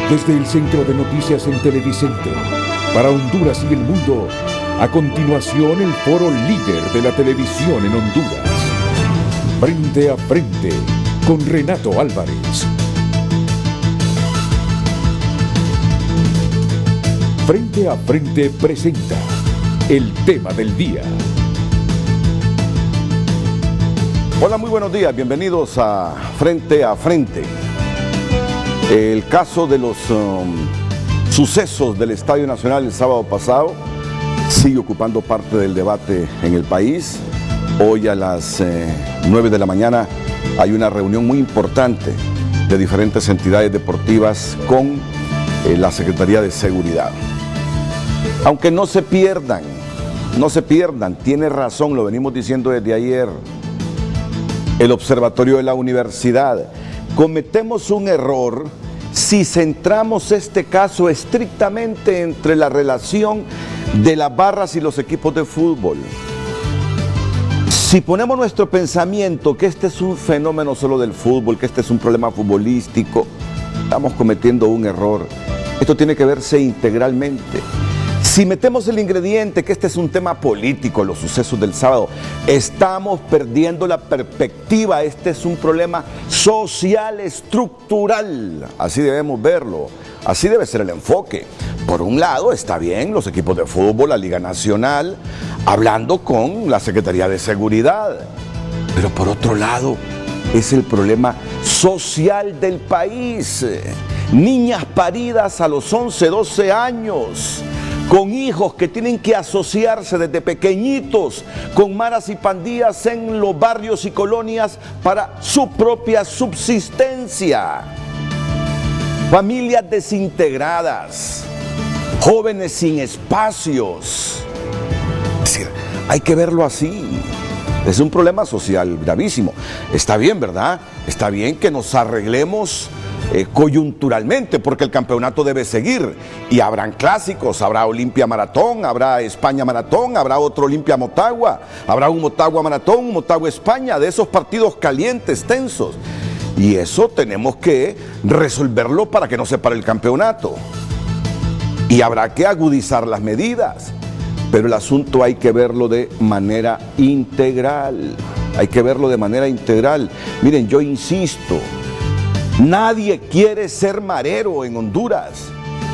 Desde el Centro de Noticias en Televicentro, para Honduras y el mundo, a continuación el foro líder de la televisión en Honduras. Frente a Frente, con Renato Álvarez. Frente a Frente presenta el tema del día. Hola, muy buenos días, bienvenidos a Frente. El caso de los sucesos del Estadio Nacional el sábado pasado sigue ocupando parte del debate en el país. Hoy a las 9 de la mañana hay una reunión muy importante de diferentes entidades deportivas con la Secretaría de Seguridad. Aunque no se pierdan, tiene razón, lo venimos diciendo desde ayer, el Observatorio de la Universidad. Cometemos un error si centramos este caso estrictamente entre la relación de las barras y los equipos de fútbol. Si ponemos nuestro pensamiento que este es un fenómeno solo del fútbol, que este es un problema futbolístico, estamos cometiendo un error. Esto tiene que verse integralmente. Si metemos el ingrediente que este es un tema político, los sucesos del sábado, estamos perdiendo la perspectiva. Este es un problema social, estructural. Así debemos verlo. Así debe ser el enfoque. Por un lado, está bien los equipos de fútbol, la Liga Nacional, hablando con la Secretaría de Seguridad. Pero por otro lado, es el problema social del país. Niñas paridas a los 11, 12 años, con hijos que tienen que asociarse desde pequeñitos con maras y pandillas en los barrios y colonias para su propia subsistencia. Familias desintegradas, jóvenes sin espacios. Es decir, hay que verlo así. Es un problema social gravísimo. Está bien, ¿verdad? Está bien que nos arreglemos coyunturalmente, porque el campeonato debe seguir y habrán clásicos, habrá Olimpia Maratón, habrá España Maratón, habrá otro Olimpia Motagua, habrá un Motagua Maratón, un Motagua España, de esos partidos calientes, tensos, y eso tenemos que resolverlo para que no se pare el campeonato y habrá que agudizar las medidas, pero el asunto hay que verlo de manera integral. Miren, yo insisto, nadie quiere ser marero en Honduras.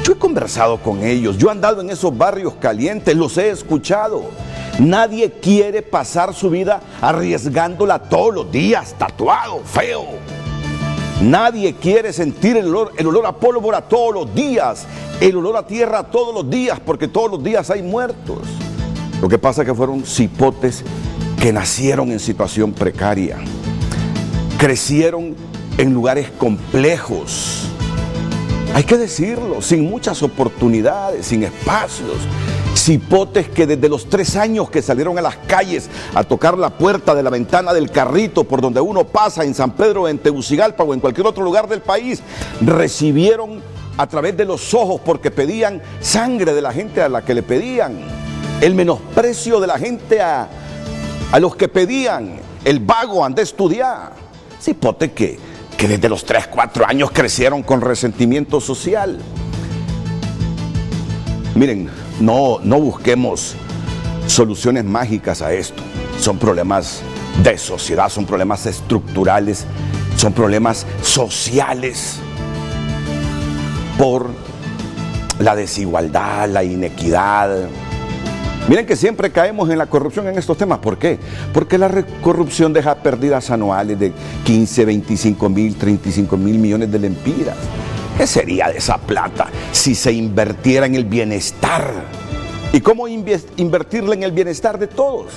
Yo he conversado con ellos, yo he andado en esos barrios calientes, los he escuchado. Nadie quiere pasar su vida arriesgándola todos los días, tatuado, feo. Nadie quiere sentir el olor a pólvora todos los días, el olor a tierra todos los días, porque todos los días hay muertos. Lo que pasa es que fueron cipotes que nacieron en situación precaria, crecieron en lugares complejos, hay que decirlo, sin muchas oportunidades, sin espacios. Cipotes que desde los 3 años que salieron a las calles a tocar la puerta de la ventana del carrito por donde uno pasa en San Pedro, en Tegucigalpa o en cualquier otro lugar del país, recibieron a través de los ojos, porque pedían sangre de la gente a la que le pedían, el menosprecio de la gente a los que pedían, el vago anda a estudiar. Cipote que desde los 3, 4 años crecieron con resentimiento social. Miren, no busquemos soluciones mágicas a esto. Son problemas de sociedad, son problemas estructurales, son problemas sociales por la desigualdad, la inequidad. Miren que siempre caemos en la corrupción en estos temas. ¿Por qué? Porque la corrupción deja pérdidas anuales de 15, 25 mil, 35 mil millones de lempiras. ¿Qué sería de esa plata si se invirtiera en el bienestar? ¿Y cómo invertirla en el bienestar de todos?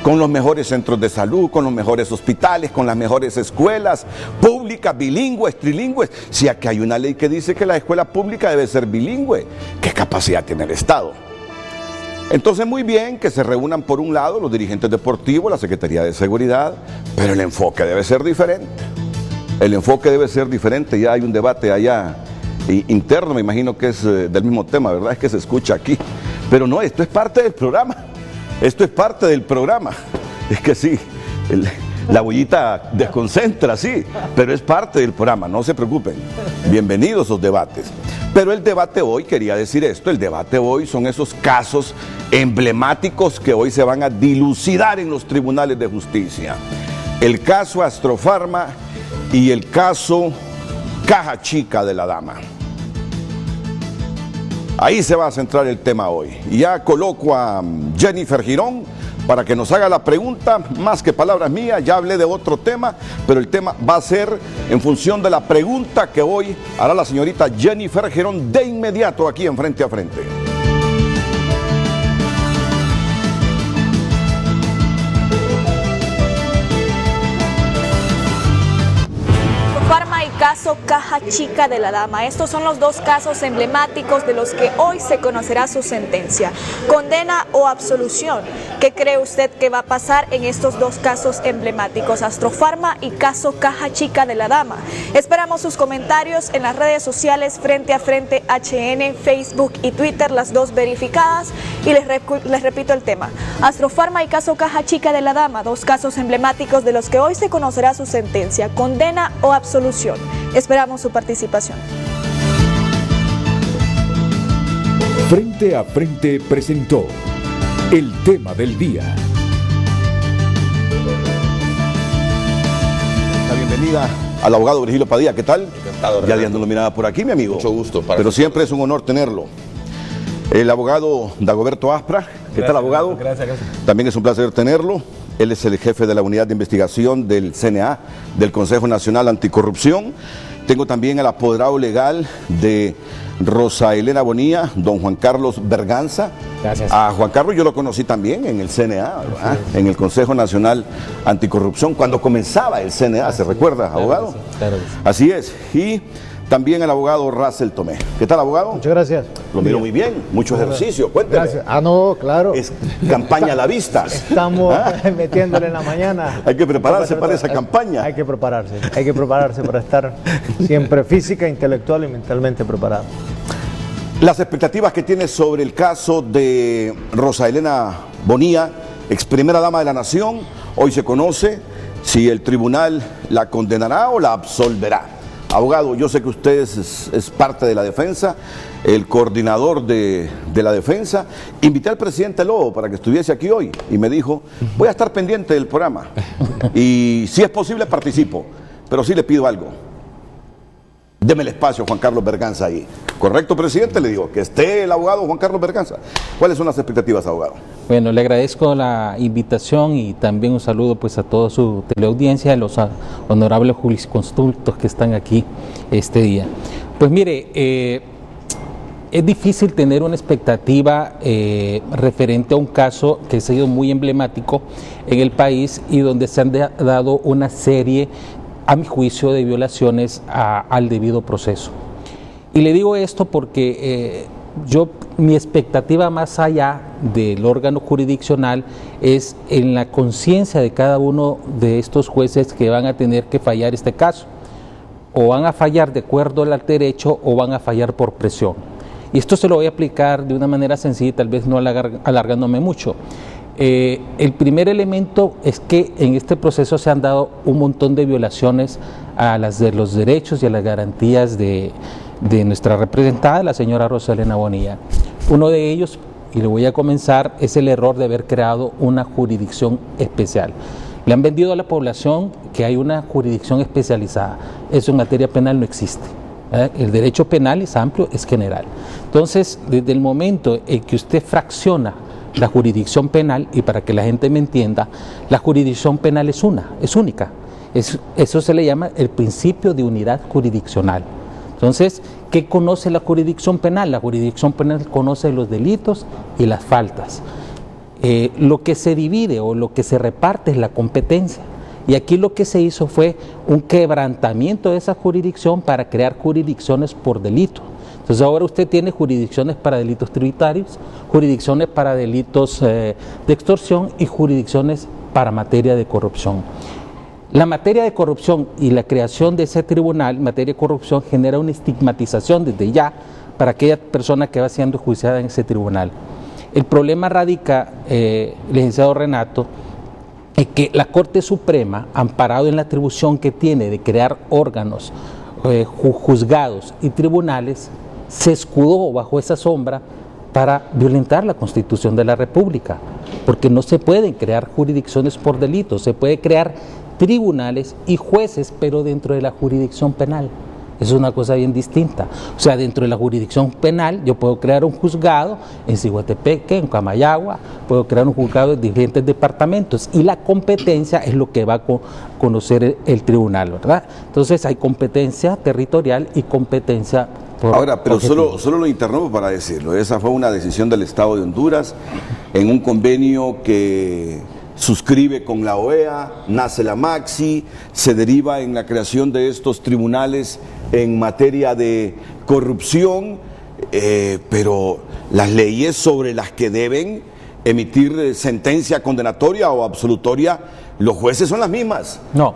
Con los mejores centros de salud, con los mejores hospitales, con las mejores escuelas públicas, bilingües, trilingües. Si aquí hay una ley que dice que la escuela pública debe ser bilingüe, ¿qué capacidad tiene el Estado? Entonces, muy bien que se reúnan por un lado los dirigentes deportivos, la Secretaría de Seguridad, pero el enfoque debe ser diferente. Ya hay un debate allá interno, me imagino que es del mismo tema, ¿verdad? Es que se escucha aquí. Pero no, esto es parte del programa. Es que sí, la bullita desconcentra, sí, pero es parte del programa, no se preocupen. Bienvenidos a los debates. Pero el debate hoy, quería decir esto, el debate hoy son esos casos emblemáticos que hoy se van a dilucidar en los tribunales de justicia. El caso Astrofarma y el caso Caja Chica de la Dama. Ahí se va a centrar el tema hoy. Y ya coloco a Jennifer Girón para que nos haga la pregunta, más que palabras mías, ya hablé de otro tema, pero el tema va a ser en función de la pregunta que hoy hará la señorita Jennifer Girón de inmediato aquí en Frente a Frente. Astrofarma y caso Caja Chica de la Dama. Estos son los dos casos emblemáticos de los que hoy se conocerá su sentencia. Condena o absolución. ¿Qué cree usted que va a pasar en estos dos casos emblemáticos? Astrofarma y caso Caja Chica de la Dama. Esperamos sus comentarios en las redes sociales Frente a Frente HN, Facebook y Twitter, las dos verificadas. Y les repito el tema. Astrofarma y caso Caja Chica de la Dama, dos casos emblemáticos de los que hoy se conocerá su sentencia. Condena o absolución. Esperamos su participación. Frente a Frente presentó el tema del día. La bienvenida al abogado Virgilio Padilla. ¿Qué tal? Encantado, Ya dándole mirada por aquí, mi amigo. Mucho gusto. Pero siempre es un honor tenerlo. El abogado Dagoberto Aspra. ¿Qué tal, abogado? Gracias. También es un placer tenerlo. Él es el jefe de la unidad de investigación del CNA, del Consejo Nacional Anticorrupción. Tengo también el apoderado legal de Rosa Elena Bonilla, don Juan Carlos Berganza. Gracias. A Juan Carlos yo lo conocí también en el CNA, ¿verdad? En el Consejo Nacional Anticorrupción, cuando comenzaba el CNA, ¿se recuerda, abogado? Claro que sí. Así es. Y también el abogado Russell Tomé. ¿Qué tal, abogado? Muchas gracias. Lo miro muy bien, mucho ejercicio, cuénteme. Gracias. No, claro. Es campaña a la vista. Estamos metiéndole en la mañana. Hay que prepararse para esa campaña. Hay que prepararse para estar siempre física, intelectual y mentalmente preparado. Las expectativas que tiene sobre el caso de Rosa Elena Bonilla, ex primera dama de la nación, hoy se conoce si el tribunal la condenará o la absolverá. Abogado, yo sé que usted es parte de la defensa, el coordinador de la defensa. Invité al presidente Lobo para que estuviese aquí hoy y me dijo, voy a estar pendiente del programa y si es posible participo, pero sí le pido algo. Deme el espacio, Juan Carlos Berganza, ahí. ¿Correcto, presidente? Le digo, que esté el abogado Juan Carlos Berganza. ¿Cuáles son las expectativas, abogado? Bueno, le agradezco la invitación y también un saludo pues a toda su teleaudiencia, a los honorables jurisconsultos que están aquí este día. Pues mire, es difícil tener una expectativa referente a un caso que ha sido muy emblemático en el país y donde se han dado una serie, a mi juicio, de violaciones al debido proceso. Y le digo esto porque mi expectativa más allá del órgano jurisdiccional es en la conciencia de cada uno de estos jueces que van a tener que fallar este caso. O van a fallar de acuerdo al derecho o van a fallar por presión. Y esto se lo voy a aplicar de una manera sencilla, tal vez no alargándome mucho. El primer elemento es que en este proceso se han dado un montón de violaciones a los derechos y a las garantías de nuestra representada, la señora Rosa Elena Bonilla. Uno de ellos, y le voy a comenzar, es el error de haber creado una jurisdicción especial. Le han vendido a la población que hay una jurisdicción especializada. Eso en materia penal no existe. El derecho penal es amplio, es general. Entonces, desde el momento en que usted fracciona la jurisdicción penal, y para que la gente me entienda, la jurisdicción penal es única. Eso se le llama el principio de unidad jurisdiccional. Entonces, ¿qué conoce la jurisdicción penal? La jurisdicción penal conoce los delitos y las faltas. Lo que se divide o lo que se reparte es la competencia. Y aquí lo que se hizo fue un quebrantamiento de esa jurisdicción para crear jurisdicciones por delito. Entonces ahora usted tiene jurisdicciones para delitos tributarios, jurisdicciones para delitos de extorsión y jurisdicciones para materia de corrupción. La materia de corrupción y la creación de ese tribunal, materia de corrupción, genera una estigmatización desde ya para aquella persona que va siendo enjuiciada en ese tribunal. El problema radica, licenciado Renato, en que la Corte Suprema, amparado en la atribución que tiene de crear órganos, juzgados y tribunales, se escudó bajo esa sombra para violentar la Constitución de la República, porque no se pueden crear jurisdicciones por delitos, se puede crear tribunales y jueces, pero dentro de la jurisdicción penal. Eso es una cosa bien distinta. O sea, dentro de la jurisdicción penal yo puedo crear un juzgado en Ciguatepeque, en Camayagua, puedo crear un juzgado en diferentes departamentos y la competencia es lo que va a conocer el tribunal, ¿verdad? Entonces hay competencia territorial y competencia por Ahora, pero objetivo. solo lo interrumpo para decirlo. Esa fue una decisión del Estado de Honduras en un convenio que suscribe con la OEA, nace la MAXI, se deriva en la creación de estos tribunales en materia de corrupción, pero las leyes sobre las que deben emitir sentencia condenatoria o absolutoria, los jueces son las mismas. No.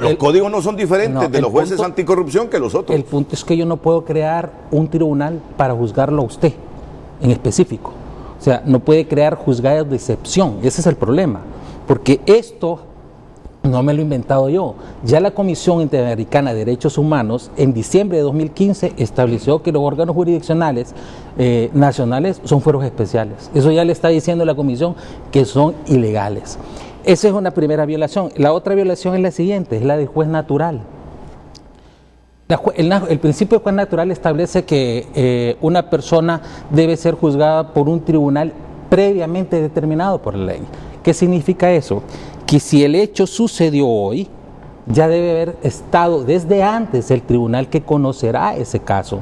Los códigos no son diferentes no, de los jueces punto, anticorrupción que los otros. El punto es que yo no puedo crear un tribunal para juzgarlo a usted en específico. O sea, no puede crear juzgados de excepción. Ese es el problema. Porque esto no me lo he inventado yo. Ya la Comisión Interamericana de Derechos Humanos en diciembre de 2015 estableció que los órganos jurisdiccionales nacionales son fueros especiales. Eso ya le está diciendo la Comisión que son ilegales. Esa es una primera violación. La otra violación es la siguiente, es la del juez natural. El principio de juez natural establece que una persona debe ser juzgada por un tribunal previamente determinado por la ley. ¿Qué significa eso? Que si el hecho sucedió hoy, ya debe haber estado desde antes el tribunal que conocerá ese caso.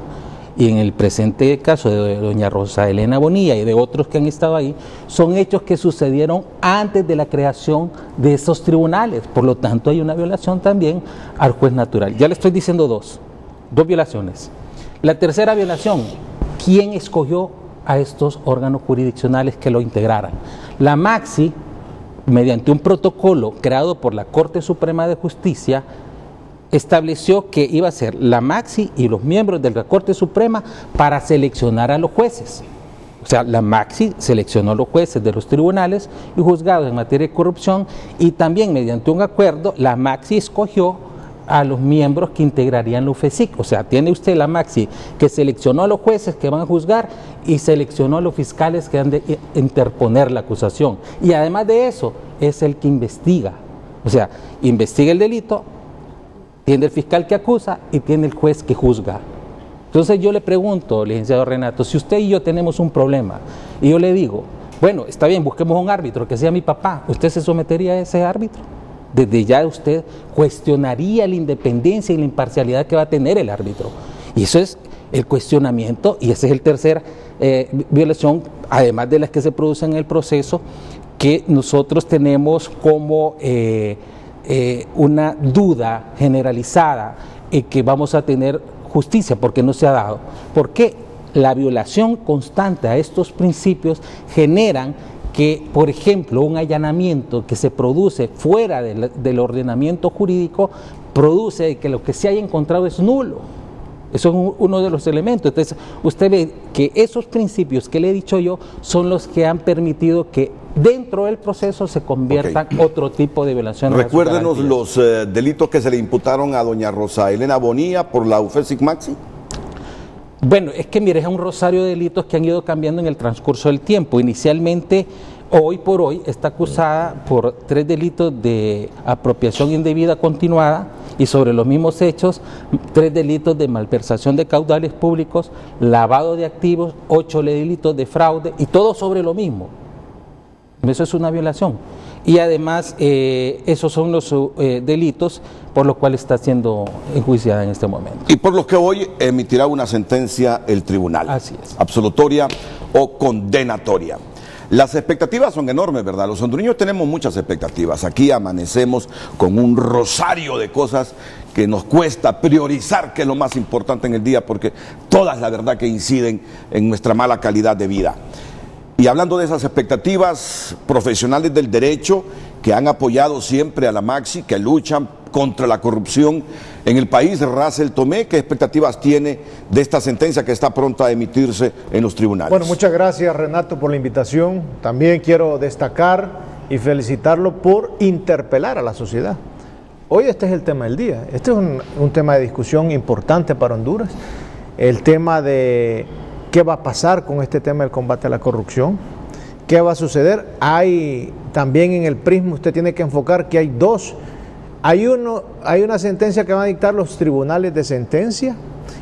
Y en el presente caso de doña Rosa Elena Bonilla y de otros que han estado ahí, son hechos que sucedieron antes de la creación de esos tribunales. Por lo tanto, hay una violación también al juez natural. Ya le estoy diciendo dos violaciones. La tercera violación, ¿quién escogió a estos órganos jurisdiccionales que lo integraran? La MAXI, mediante un protocolo creado por la Corte Suprema de Justicia, estableció que iba a ser la MAXI y los miembros de la Corte Suprema para seleccionar a los jueces. O sea, la MAXI seleccionó a los jueces de los tribunales y juzgados en materia de corrupción y también mediante un acuerdo la MAXI escogió a los miembros que integrarían la UFESIC. O sea, tiene usted la MAXI que seleccionó a los jueces que van a juzgar y seleccionó a los fiscales que han de interponer la acusación. Y además de eso, es el que investiga. O sea, investiga el delito, tiene el fiscal que acusa y tiene el juez que juzga. Entonces yo le pregunto, licenciado Renato, si usted y yo tenemos un problema y yo le digo, bueno, está bien, busquemos un árbitro que sea mi papá, ¿usted se sometería a ese árbitro? Desde ya usted cuestionaría la independencia y la imparcialidad que va a tener el árbitro. Y eso es el cuestionamiento y esa es el tercer violación, además de las que se producen en el proceso, que nosotros tenemos como una duda generalizada en que vamos a tener justicia porque no se ha dado. Porque la violación constante a estos principios generan que, por ejemplo, un allanamiento que se produce fuera del ordenamiento jurídico produce que lo que se haya encontrado es nulo. Eso es uno de los elementos. Entonces, usted ve que esos principios que le he dicho yo son los que han permitido que dentro del proceso se conviertan otro tipo de violaciones. Recuérdenos los delitos que se le imputaron a doña Rosa Elena Bonilla por la UFESIC MAXI. Bueno, es que mire, es un rosario de delitos que han ido cambiando en el transcurso del tiempo. Inicialmente, hoy por hoy, está acusada por 3 delitos de apropiación indebida continuada y sobre los mismos hechos, 3 delitos de malversación de caudales públicos, lavado de activos, 8 delitos de fraude y todo sobre lo mismo. Eso es una violación. Y además, esos son los delitos por los cuales está siendo enjuiciada en este momento. Y por los que hoy emitirá una sentencia el tribunal. Así es. Absolutoria o condenatoria. Las expectativas son enormes, ¿verdad? Los hondureños tenemos muchas expectativas. Aquí amanecemos con un rosario de cosas que nos cuesta priorizar, que es lo más importante en el día, porque todas, la verdad, que inciden en nuestra mala calidad de vida. Y hablando de esas expectativas, profesionales del derecho que han apoyado siempre a la MAXI, que luchan contra la corrupción en el país, Russell Tomé, ¿qué expectativas tiene de esta sentencia que está pronta a emitirse en los tribunales? Bueno, muchas gracias, Renato, por la invitación. También quiero destacar y felicitarlo por interpelar a la sociedad. Hoy este es el tema del día. Este es un tema de discusión importante para Honduras el tema de qué va a pasar con este tema del combate a la corrupción, qué va a suceder. Hay también en el prisma, usted tiene que enfocar que hay una sentencia que van a dictar los tribunales de sentencia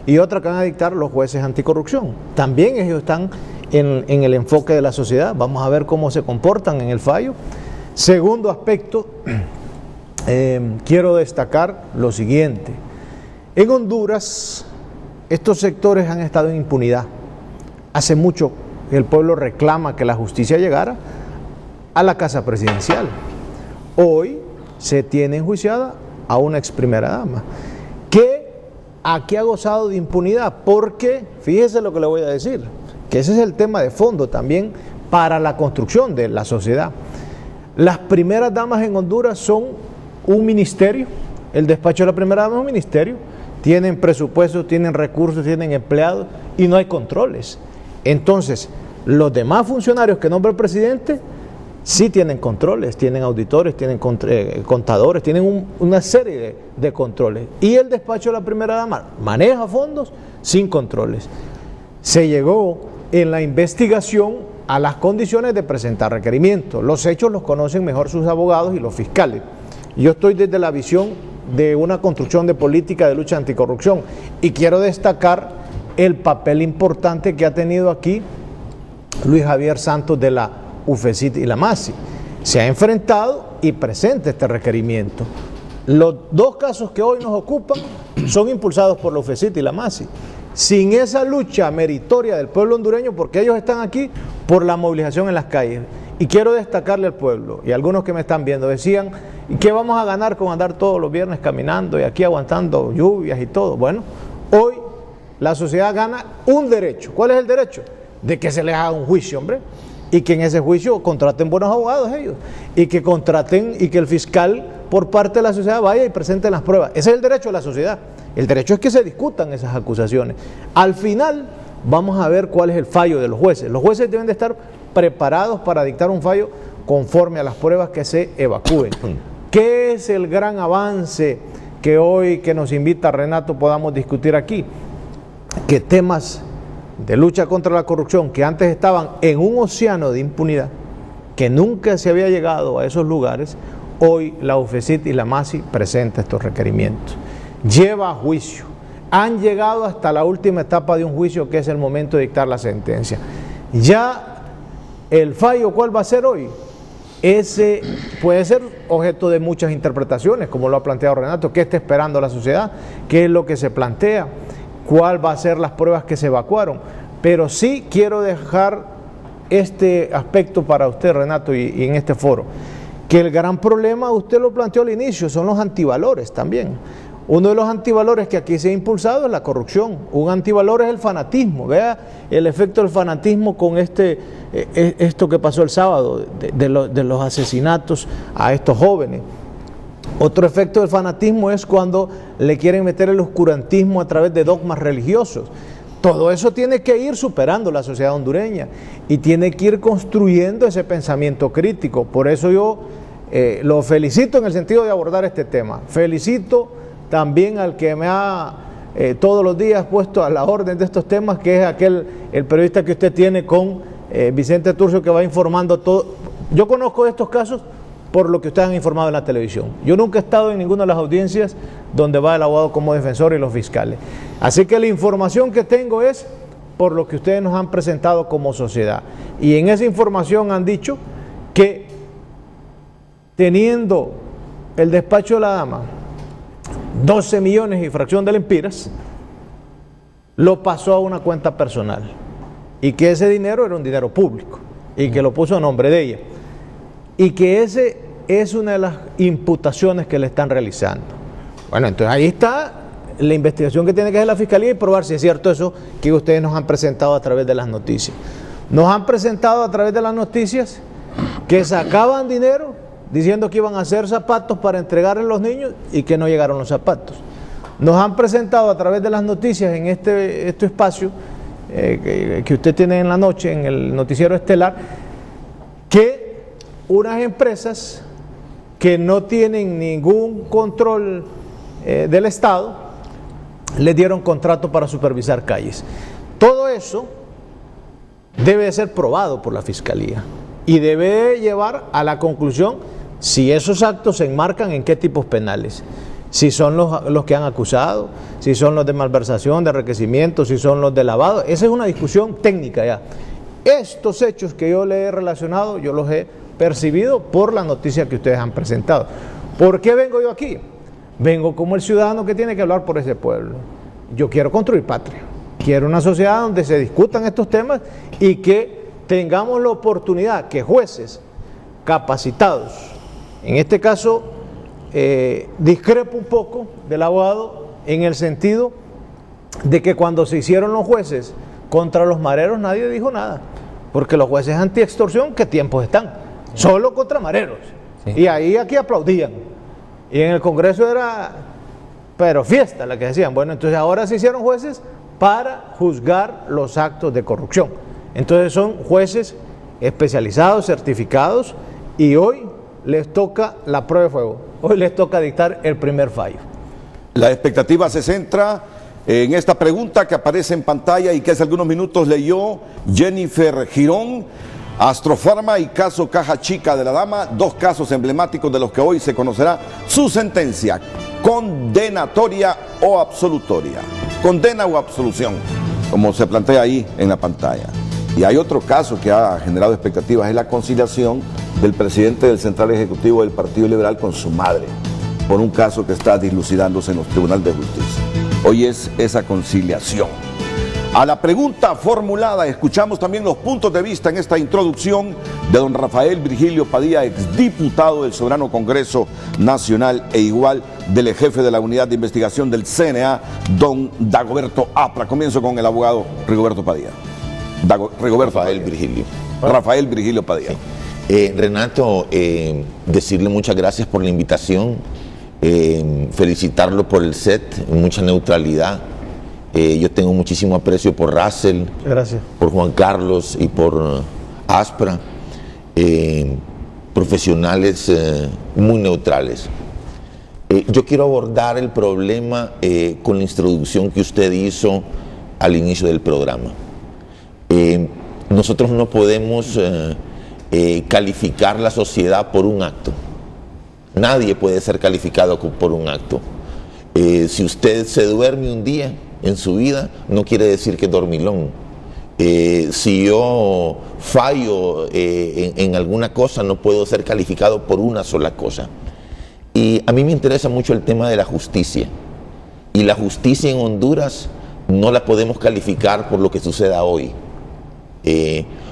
y otra que van a dictar los jueces anticorrupción. También ellos están en el enfoque de la sociedad. Vamos a ver cómo se comportan en el fallo. Segundo aspecto, quiero destacar lo siguiente. En Honduras, estos sectores han estado en impunidad. Hace mucho que el pueblo reclama que la justicia llegara a la casa presidencial. Hoy se tiene enjuiciada a una ex primera dama, que aquí ha gozado de impunidad, porque, fíjese lo que le voy a decir, que ese es el tema de fondo también para la construcción de la sociedad. Las primeras damas en Honduras son un ministerio, el despacho de la primera dama es un ministerio, tienen presupuestos, tienen recursos, tienen empleados y no hay controles. Entonces, los demás funcionarios que nombra el presidente sí tienen controles, tienen auditores, tienen contadores, tienen una serie de controles. Y el despacho de la primera dama maneja fondos sin controles. Se llegó en la investigación a las condiciones de presentar requerimientos. Los hechos los conocen mejor sus abogados y los fiscales. Yo estoy desde la visión de una construcción de política de lucha anticorrupción y quiero destacar el papel importante que ha tenido aquí Luis Javier Santos de la UFECIT y la MASI. Se ha enfrentado y presenta este requerimiento. Los dos casos que hoy nos ocupan son impulsados por la UFECIT y la MASI. Sin esa lucha meritoria del pueblo hondureño, porque ellos están aquí por la movilización en las calles. Y quiero destacarle al pueblo, y algunos que me están viendo decían, ¿qué vamos a ganar con andar todos los viernes caminando y aquí aguantando lluvias y todo? Bueno, hoy la sociedad gana un derecho. ¿Cuál es el derecho? De que se les haga un juicio, hombre, y que en ese juicio contraten buenos abogados ellos, y que contraten y que el fiscal por parte de la sociedad vaya y presente las pruebas. Ese es el derecho de la sociedad. El derecho es que se discutan esas acusaciones. Al final vamos a ver cuál es el fallo de los jueces. Los jueces deben de estar preparados para dictar un fallo conforme a las pruebas que se evacúen. ¿Qué es el gran avance que hoy que nos invita Renato podamos discutir aquí? Que temas de lucha contra la corrupción que antes estaban en un océano de impunidad, que nunca se había llegado a esos lugares, hoy la UFECIT y la MASI presenta estos requerimientos. Lleva a juicio. Han llegado hasta la última etapa de un juicio, que es el momento de dictar la sentencia. Ya el fallo, ¿cuál va a ser hoy? Ese puede ser objeto de muchas interpretaciones, como lo ha planteado Renato. ¿Qué está esperando la sociedad? ¿Qué es lo que se plantea? ¿Cuál va a ser las pruebas que se evacuaron? Pero sí quiero dejar este aspecto para usted, Renato, y en este foro, que el gran problema, usted lo planteó al inicio, son los antivalores también. Uno de los antivalores que aquí se ha impulsado es la corrupción. Un antivalor es el fanatismo. Vea el efecto del fanatismo con esto que pasó el sábado, de los asesinatos a estos jóvenes. Otro efecto del fanatismo es cuando le quieren meter el oscurantismo a través de dogmas religiosos. Todo eso tiene que ir superando la sociedad hondureña y tiene que ir construyendo ese pensamiento crítico. Por eso yo lo felicito en el sentido de abordar este tema. Felicito también al que me ha todos los días puesto a la orden de estos temas, que es el periodista que usted tiene con Vicente Turcio, que va informando todo. Yo conozco estos casos por lo que ustedes han informado en la televisión. Yo nunca he estado en ninguna de las audiencias donde va el abogado como defensor y los fiscales. Así que la información que tengo es por lo que ustedes nos han presentado como sociedad. Y en esa información han dicho que teniendo el despacho de la dama 12 millones y fracción de lempiras, lo pasó a una cuenta personal y que ese dinero era un dinero público y que lo puso a nombre de ella y que ese es una de las imputaciones que le están realizando. Bueno, entonces ahí está la investigación que tiene que hacer la Fiscalía y probar si es cierto eso que ustedes nos han presentado a través de las noticias. Nos han presentado a través de las noticias que sacaban dinero diciendo que iban a hacer zapatos para entregarle a los niños y que no llegaron los zapatos. Nos han presentado a través de las noticias en este espacio que usted tiene en la noche, en el noticiero estelar, que unas empresas que no tienen ningún control del Estado les dieron contrato para supervisar calles. Todo eso debe de ser probado por la Fiscalía y debe de llevar a la conclusión si esos actos se enmarcan en qué tipos penales. Si son los que han acusado, si son los de malversación, de enriquecimiento, si son los de lavado. Esa es una discusión técnica ya. Estos hechos que yo le he relacionado, yo los he percibido por la noticia que ustedes han presentado. ¿Por qué vengo yo aquí? Vengo como el ciudadano que tiene que hablar por ese pueblo. Yo quiero construir patria. Quiero una sociedad donde se discutan estos temas y que tengamos la oportunidad que jueces capacitados, en este caso discrepo un poco del abogado en el sentido de que cuando se hicieron los jueces contra los mareros nadie dijo nada, porque los jueces anti-extorsión, ¿qué tiempos están? Solo contra mareros. Sí. Y ahí aquí aplaudían. Y en el Congreso era, pero fiesta la que decían. Bueno, entonces ahora se hicieron jueces para juzgar los actos de corrupción. Entonces son jueces especializados, certificados, y hoy les toca la prueba de fuego. Hoy les toca dictar el primer fallo. La expectativa se centra en esta pregunta que aparece en pantalla y que hace algunos minutos leyó Jennifer Girón. Astrofarma y caso Caja Chica de la Dama, dos casos emblemáticos de los que hoy se conocerá su sentencia, condenatoria o absolutoria. Condena o absolución, como se plantea ahí en la pantalla. Y hay otro caso que ha generado expectativas, es la conciliación del presidente del Central Ejecutivo del Partido Liberal con su madre, por un caso que está dilucidándose en los tribunales de justicia. Hoy es esa conciliación. A la pregunta formulada, escuchamos también los puntos de vista en esta introducción de don Rafael Virgilio Padilla, exdiputado del Soberano Congreso Nacional e igual del jefe de la Unidad de Investigación del CNA, don Dagoberto Apra. Comienzo con el abogado Rigoberto Padilla. Rafael Virgilio. Rafael Virgilio Padilla. Sí. Renato, decirle muchas gracias por la invitación, felicitarlo por el set, mucha neutralidad. Yo tengo muchísimo aprecio por Russell, gracias, por Juan Carlos y por Aspra, profesionales muy neutrales. Yo quiero abordar el problema con la introducción que usted hizo al inicio del programa. Nosotros no podemos calificar la sociedad por un acto. Nadie puede ser calificado por un acto. Si usted se duerme un día en su vida, no quiere decir que es dormilón. Si yo fallo en alguna cosa, no puedo ser calificado por una sola cosa. Y a mí me interesa mucho el tema de la justicia. Y la justicia en Honduras no la podemos calificar por lo que suceda hoy.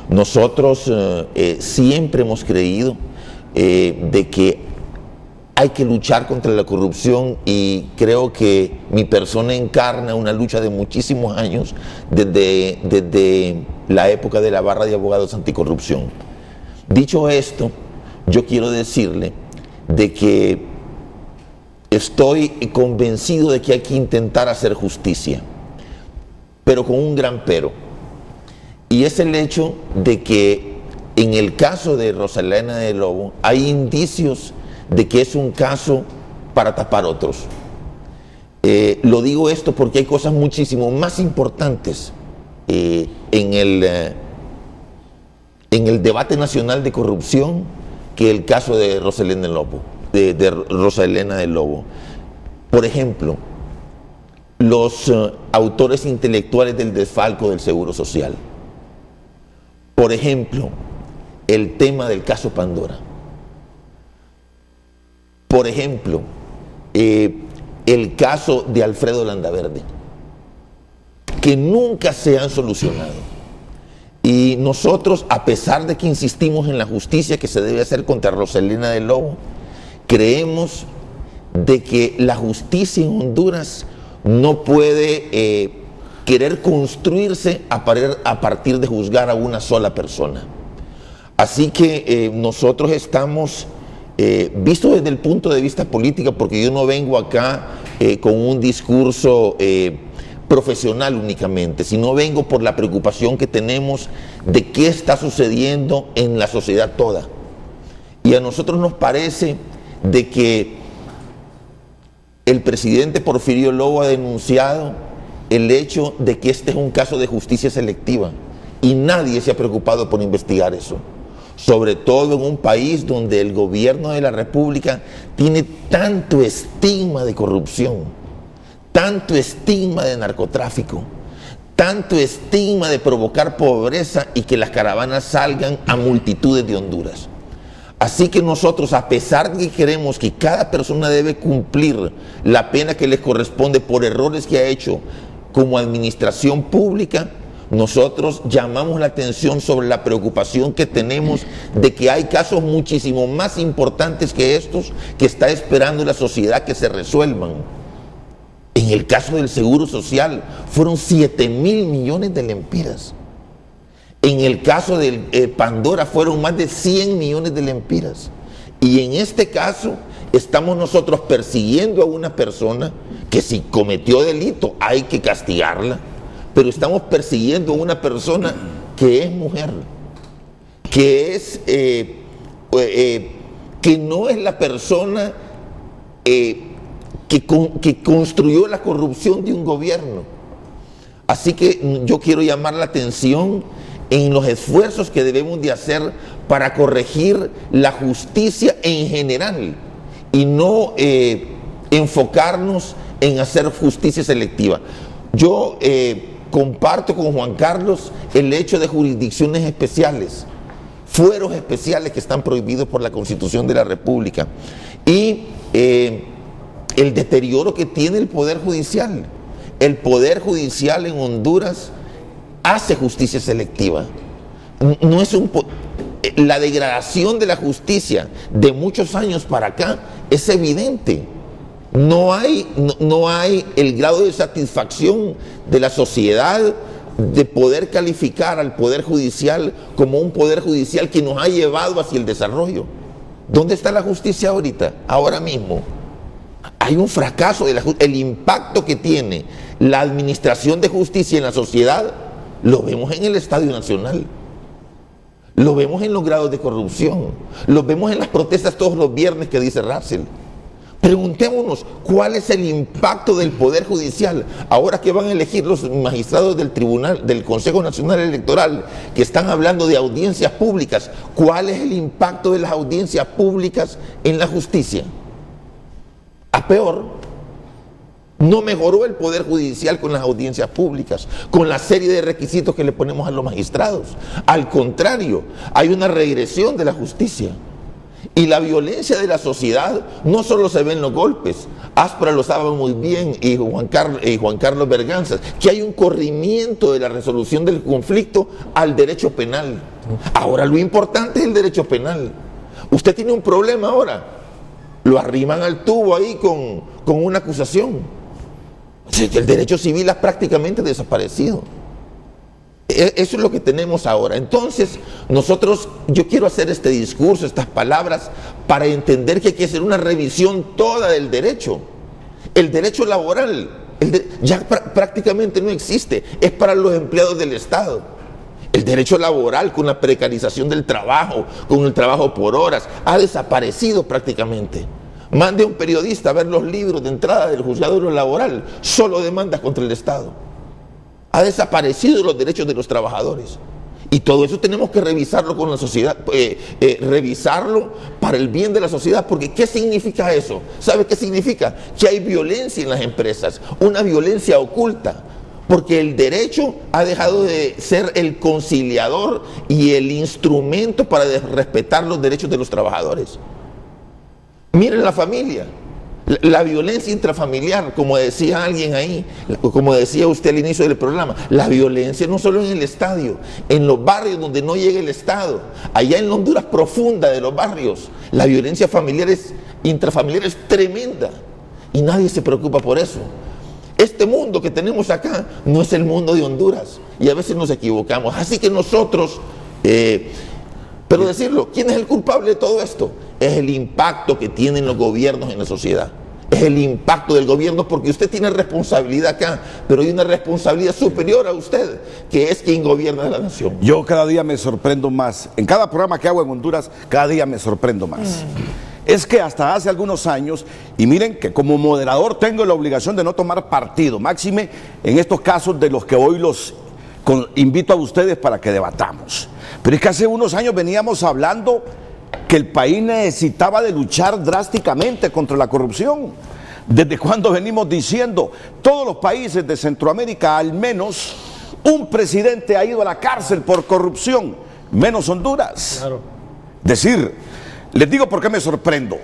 Nosotros siempre hemos creído de que hay que luchar contra la corrupción, y creo que mi persona encarna una lucha de muchísimos años desde la época de la barra de abogados anticorrupción. Dicho esto, yo quiero decirle de que estoy convencido de que hay que intentar hacer justicia, pero con un gran pero, y es el hecho de que en el caso de Rosalena de Lobo hay indicios de que es un caso para tapar otros. Lo digo esto porque hay cosas muchísimo más importantes en el debate nacional de corrupción que el caso de Rosalena de Lobo. Por ejemplo, los autores intelectuales del desfalco del Seguro Social. Por ejemplo, el tema del caso Pandora. Por ejemplo, el caso de Alfredo Landaverde, que nunca se han solucionado. Y nosotros, a pesar de que insistimos en la justicia que se debe hacer contra Rosalena de Lobo, creemos de que la justicia en Honduras no puede querer construirse a partir de juzgar a una sola persona. Así que nosotros estamos, visto desde el punto de vista político, porque yo no vengo acá con un discurso profesional únicamente, sino vengo por la preocupación que tenemos de qué está sucediendo en la sociedad toda. Y a nosotros nos parece de que el presidente Porfirio Lobo ha denunciado el hecho de que este es un caso de justicia selectiva y nadie se ha preocupado por investigar eso. Sobre todo en un país donde el gobierno de la República tiene tanto estigma de corrupción, tanto estigma de narcotráfico, tanto estigma de provocar pobreza y que las caravanas salgan a multitudes de Honduras. Así que nosotros, a pesar de que queremos que cada persona debe cumplir la pena que les corresponde por errores que ha hecho como administración pública, nosotros llamamos la atención sobre la preocupación que tenemos de que hay casos muchísimo más importantes que estos que está esperando la sociedad que se resuelvan. En el caso del Seguro Social fueron 7.000 millones de lempiras. En el caso del Pandora fueron más de 100 millones de lempiras. Y en este caso estamos nosotros persiguiendo a una persona que si cometió delito hay que castigarla, pero estamos persiguiendo a una persona que es mujer, que es que no es la persona que construyó la corrupción de un gobierno. Así que yo quiero llamar la atención en los esfuerzos que debemos de hacer para corregir la justicia en general y no enfocarnos en hacer justicia selectiva. Yo comparto con Juan Carlos el hecho de jurisdicciones especiales, fueros especiales que están prohibidos por la Constitución de la República y el deterioro que tiene el Poder Judicial. El Poder Judicial en Honduras hace justicia selectiva. No es la degradación de la justicia de muchos años para acá es evidente. No hay el grado de satisfacción de la sociedad de poder calificar al Poder Judicial como un Poder Judicial que nos ha llevado hacia el desarrollo. ¿Dónde está la justicia ahorita? Ahora mismo. Hay un fracaso el impacto que tiene la administración de justicia en la sociedad, lo vemos en el Estadio Nacional, lo vemos en los grados de corrupción, lo vemos en las protestas todos los viernes que dice Russell. Preguntémonos, ¿cuál es el impacto del Poder Judicial? Ahora que van a elegir los magistrados del Tribunal, del Consejo Nacional Electoral, que están hablando de audiencias públicas, ¿cuál es el impacto de las audiencias públicas en la justicia? A peor, no mejoró el Poder Judicial con las audiencias públicas, con la serie de requisitos que le ponemos a los magistrados. Al contrario, hay una regresión de la justicia. Y la violencia de la sociedad no solo se ve en los golpes. Áspera lo sabe muy bien y Juan Carlos Berganzas, que hay un corrimiento de la resolución del conflicto al derecho penal. Ahora lo importante es el derecho penal. Usted tiene un problema ahora, lo arriman al tubo ahí con una acusación. El derecho civil ha prácticamente desaparecido. Eso es lo que tenemos ahora. Entonces, yo quiero hacer este discurso, estas palabras, para entender que hay que hacer una revisión toda del derecho. El derecho laboral ya prácticamente no existe, es para los empleados del Estado. El derecho laboral, con la precarización del trabajo, con el trabajo por horas, ha desaparecido prácticamente. Mande a un periodista a ver los libros de entrada del juzgado de lo laboral, solo demandas contra el Estado. Ha desaparecido los derechos de los trabajadores. Y todo eso tenemos que revisarlo con la sociedad, revisarlo para el bien de la sociedad, porque ¿qué significa eso? ¿Sabe qué significa? Que hay violencia en las empresas, una violencia oculta, porque el derecho ha dejado de ser el conciliador y el instrumento para respetar los derechos de los trabajadores. Miren la familia. La violencia intrafamiliar, como decía alguien ahí, como decía usted al inicio del programa, la violencia no solo en el estadio, en los barrios donde no llega el Estado, allá en la Honduras profunda de los barrios, la violencia intrafamiliar es tremenda y nadie se preocupa por eso. Este mundo que tenemos acá no es el mundo de Honduras y a veces nos equivocamos. Así que nosotros, pero decirlo, ¿quién es el culpable de todo esto? Es el impacto que tienen los gobiernos en la sociedad. Es el impacto del gobierno, porque usted tiene responsabilidad acá, pero hay una responsabilidad superior a usted, que es quien gobierna la nación. Yo cada día me sorprendo más. En cada programa que hago en Honduras, cada día me sorprendo más. es que hasta hace algunos años, y miren que como moderador tengo la obligación de no tomar partido, máxime en estos casos de los que hoy invito a ustedes para que debatamos. Pero es que hace unos años veníamos hablando que el país necesitaba de luchar drásticamente contra la corrupción. ¿Desde cuándo venimos diciendo? Todos los países de Centroamérica, al menos un presidente ha ido a la cárcel por corrupción, menos Honduras. Claro. Decir, les digo por qué me sorprendo.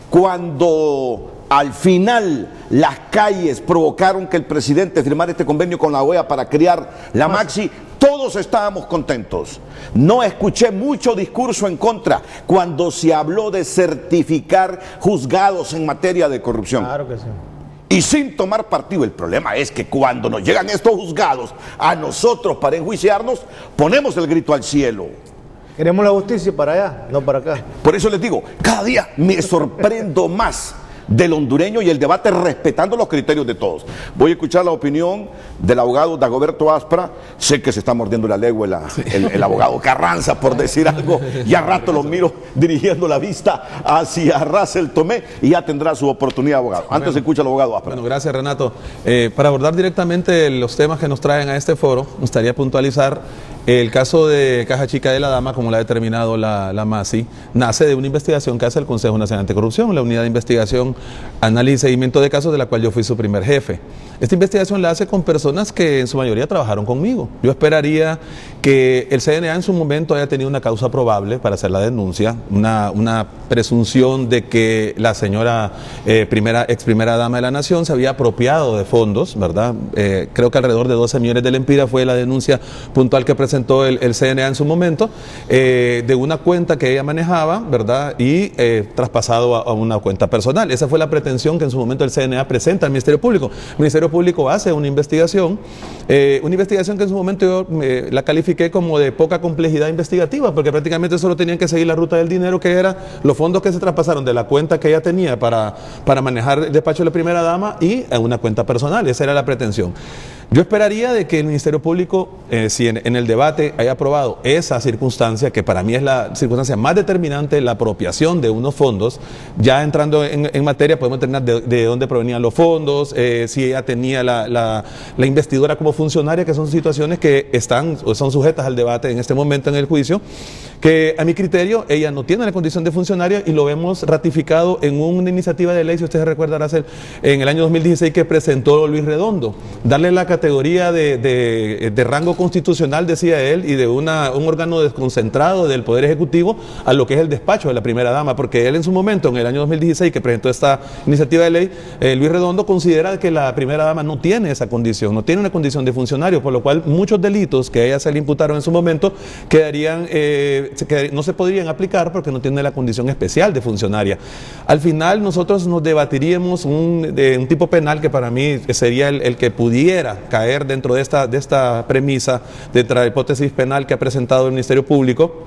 Cuando al final las calles provocaron que el presidente firmara este convenio con la OEA para crear la Maxi, todos estábamos contentos. No escuché mucho discurso en contra cuando se habló de certificar juzgados en materia de corrupción. Claro que sí. Y sin tomar partido. El problema es que cuando nos llegan estos juzgados a nosotros para enjuiciarnos, ponemos el grito al cielo. Queremos la justicia para allá, no para acá. Por eso les digo, cada día me sorprendo más del hondureño y el debate respetando los criterios de todos. Voy a escuchar la opinión del abogado Dagoberto Aspra. Sé que se está mordiendo la lengua el abogado Carranza por decir algo. Ya rato lo miro dirigiendo la vista hacia Russell Tomé y ya tendrá su oportunidad, abogado. Antes escucha al abogado Aspra. Bueno, gracias, Renato. Para abordar directamente los temas que nos traen a este foro, me gustaría puntualizar el caso de Caja Chica de la Dama, como la ha determinado la MASI, nace de una investigación que hace el Consejo Nacional Anticorrupción, la unidad de investigación, análisis y seguimiento de casos, de la cual yo fui su primer jefe. Esta investigación la hace con personas que en su mayoría trabajaron conmigo. Yo esperaría que el CNA en su momento haya tenido una causa probable para hacer la denuncia, una presunción de que la señora ex primera dama de la Nación se había apropiado de fondos, ¿verdad? Creo que alrededor de 12 millones de lempiras fue la denuncia puntual que presentó el CNA en su momento, de una cuenta que ella manejaba, ¿verdad? Y traspasado a una cuenta personal. Esa fue la pretensión que en su momento el CNA presenta al Ministerio Público. El Ministerio Público hace una investigación que en su momento yo la califiqué como de poca complejidad investigativa, porque prácticamente solo tenían que seguir la ruta del dinero, que era los fondos que se traspasaron de la cuenta que ella tenía para manejar el despacho de la primera dama y a una cuenta personal. Esa era la pretensión. Yo esperaría de que el Ministerio Público, si en el debate haya aprobado esa circunstancia, que para mí es la circunstancia más determinante, la apropiación de unos fondos, ya entrando en materia podemos determinar de dónde provenían los fondos, si ella tenía la investidura como funcionaria, que son situaciones que son sujetas al debate en este momento en el juicio, que a mi criterio ella no tiene la condición de funcionaria y lo vemos ratificado en una iniciativa de ley, si ustedes recuerdan, en el año 2016 que presentó Luis Redondo, darle la categoría de rango constitucional, decía él, y de un órgano desconcentrado del Poder Ejecutivo a lo que es el despacho de la primera dama, porque él en su momento, en el año 2016 que presentó esta iniciativa de ley, Luis Redondo considera que la primera dama no tiene esa condición, no tiene una condición de funcionario, por lo cual muchos delitos que a ella se le imputaron en su momento no se podrían aplicar porque no tiene la condición especial de funcionaria. Al final nosotros nos debatiríamos un tipo penal que para mí sería el que pudiera caer dentro de esta premisa, dentro de la hipótesis penal que ha presentado el Ministerio Público,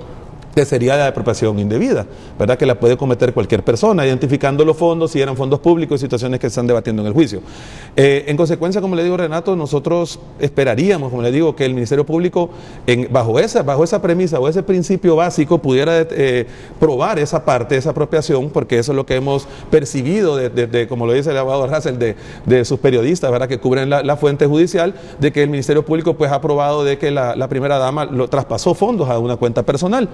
que sería la apropiación indebida, ¿verdad? Que la puede cometer cualquier persona, identificando los fondos, si eran fondos públicos, y situaciones que se están debatiendo en el juicio. En consecuencia, como le digo, Renato, nosotros esperaríamos, como le digo, que el Ministerio Público, bajo esa premisa o ese principio básico, pudiera probar esa parte, esa apropiación, porque eso es lo que hemos percibido, como lo dice el abogado Russell, de sus periodistas, ¿verdad? Que cubren la fuente judicial, de que el Ministerio Público pues ha probado de que la primera dama lo traspasó fondos a una cuenta personal.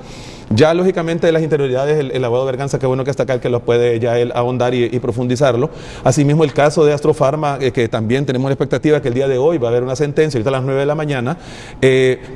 Ya lógicamente de las interioridades el abogado Berganza, qué bueno que está acá, que lo puede ya él ahondar y profundizarlo. Asimismo el caso de Astrofarma, que también tenemos la expectativa que el día de hoy va a haber una sentencia, ahorita a las 9 de la mañana.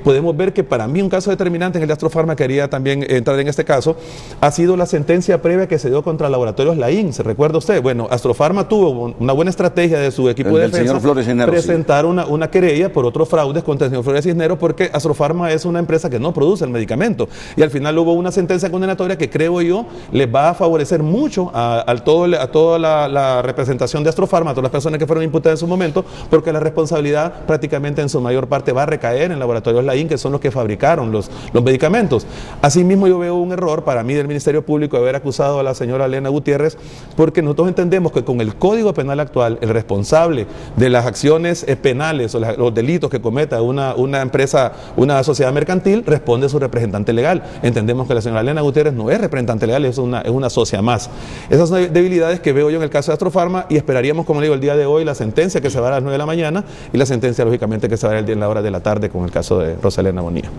Podemos ver que para mí un caso determinante en el de Astrofarma, quería también entrar en este caso, ha sido la sentencia previa que se dio contra Laboratorios Laín. ¿Se recuerda usted? Bueno, Astrofarma tuvo una buena estrategia de su equipo de defensa, presentar una querella por otros fraudes contra el señor Flores Cisneros, porque Astrofarma es una empresa que no produce el medicamento, y al final hubo una sentencia condenatoria que creo yo les va a favorecer mucho a toda la representación de Astrofarma, a todas las personas que fueron imputadas en su momento, porque la responsabilidad prácticamente en su mayor parte va a recaer en Laboratorios Laín, que son los que fabricaron los medicamentos. Asimismo yo veo un error para mí del Ministerio Público de haber acusado a la señora Elena Gutiérrez, porque nosotros entendemos que con el Código Penal actual, el responsable de las acciones penales o los delitos que cometa una empresa, una sociedad mercantil, responde a su representante legal. Entendemos que la señora Elena Gutiérrez no es representante legal, es una socia más. Esas son debilidades que veo yo en el caso de Astrofarma y esperaríamos, como le digo, el día de hoy la sentencia que se va a dar a las 9 de la mañana y la sentencia, lógicamente, que se va a dar el día en la hora de la tarde con el caso de Rosa Elena Bonilla.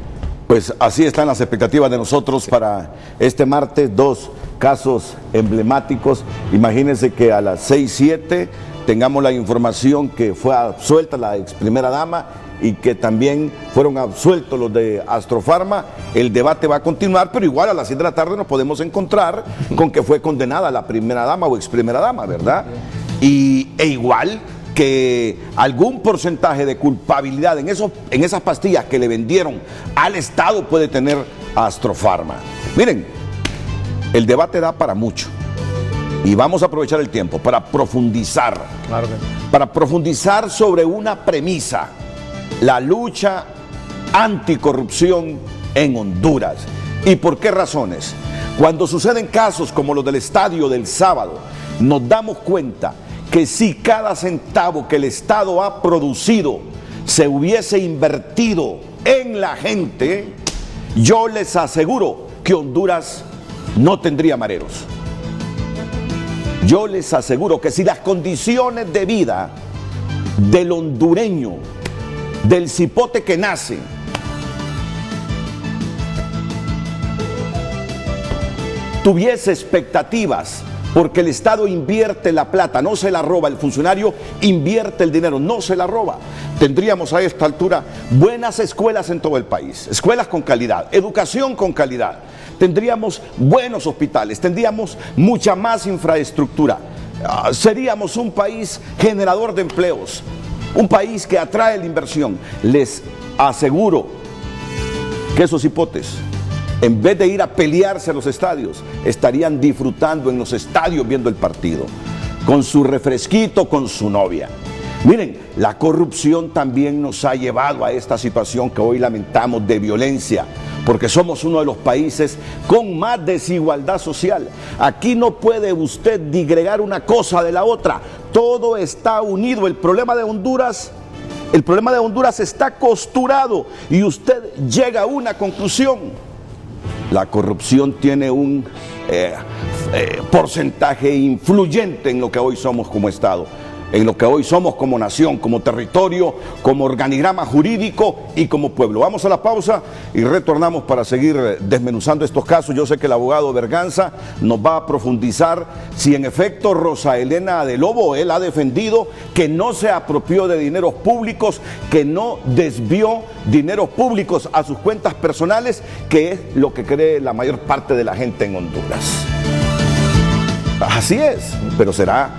Pues así están las expectativas de nosotros para este martes, 2 casos emblemáticos. Imagínense que a las 6:07 tengamos la información que fue absuelta la ex primera dama y que también fueron absueltos los de Astrofarma. El debate va a continuar, pero igual a las 7 de la tarde nos podemos encontrar con que fue condenada la primera dama o ex primera dama, ¿verdad? E igual que algún porcentaje de culpabilidad en esas pastillas que le vendieron al Estado puede tener Astrofarma. Miren, el debate da para mucho y vamos a aprovechar el tiempo para profundizar, para profundizar sobre una premisa: la lucha anticorrupción en Honduras. ¿Y por qué razones? Cuando suceden casos como los del estadio del sábado, nos damos cuenta que si cada centavo que el Estado ha producido se hubiese invertido en la gente, yo les aseguro que Honduras no tendría mareros. Yo les aseguro que si las condiciones de vida del hondureño, del cipote que nace, tuviese expectativas, porque el Estado invierte la plata, no se la roba, el funcionario invierte el dinero, no se la roba, tendríamos a esta altura buenas escuelas en todo el país, escuelas con calidad, educación con calidad, tendríamos buenos hospitales, tendríamos mucha más infraestructura, seríamos un país generador de empleos, un país que atrae la inversión. Les aseguro que esos hipotes, en vez de ir a pelearse a los estadios, estarían disfrutando en los estadios viendo el partido, con su refresquito, con su novia. Miren, la corrupción también nos ha llevado a esta situación que hoy lamentamos de violencia, porque somos uno de los países con más desigualdad social. Aquí no puede usted digregar una cosa de la otra, todo está unido. El problema de Honduras está costurado y usted llega a una conclusión: la corrupción tiene un porcentaje influyente en lo que hoy somos como Estado, en lo que hoy somos como nación, como territorio, como organigrama jurídico y como pueblo. Vamos a la pausa y retornamos para seguir desmenuzando estos casos. Yo sé que el abogado Berganza nos va a profundizar si en efecto Rosa Elena de Lobo, él ha defendido que no se apropió de dineros públicos, que no desvió dineros públicos a sus cuentas personales, que es lo que cree la mayor parte de la gente en Honduras. Así es, pero será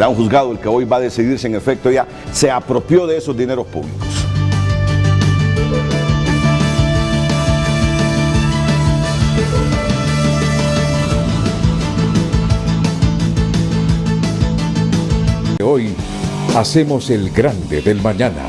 un juzgado el que hoy va a decidir si en efecto ella se apropió de esos dineros públicos. Hoy hacemos el grande del mañana.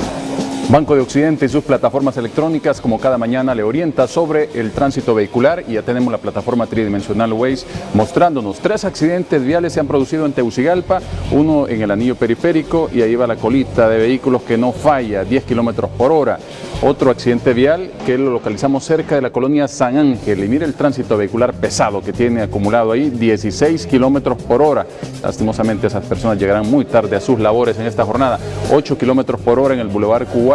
Banco de Occidente y sus plataformas electrónicas, como cada mañana, le orienta sobre el tránsito vehicular, y ya tenemos la plataforma tridimensional Waze mostrándonos 3 accidentes viales se han producido en Tegucigalpa, uno en el anillo periférico, y ahí va la colita de vehículos que no falla, 10 kilómetros por hora. Otro accidente vial que lo localizamos cerca de la colonia San Ángel, y mire el tránsito vehicular pesado que tiene acumulado ahí, 16 kilómetros por hora. Lastimosamente esas personas llegarán muy tarde a sus labores en esta jornada. 8 kilómetros por hora en el Boulevard Kuwait,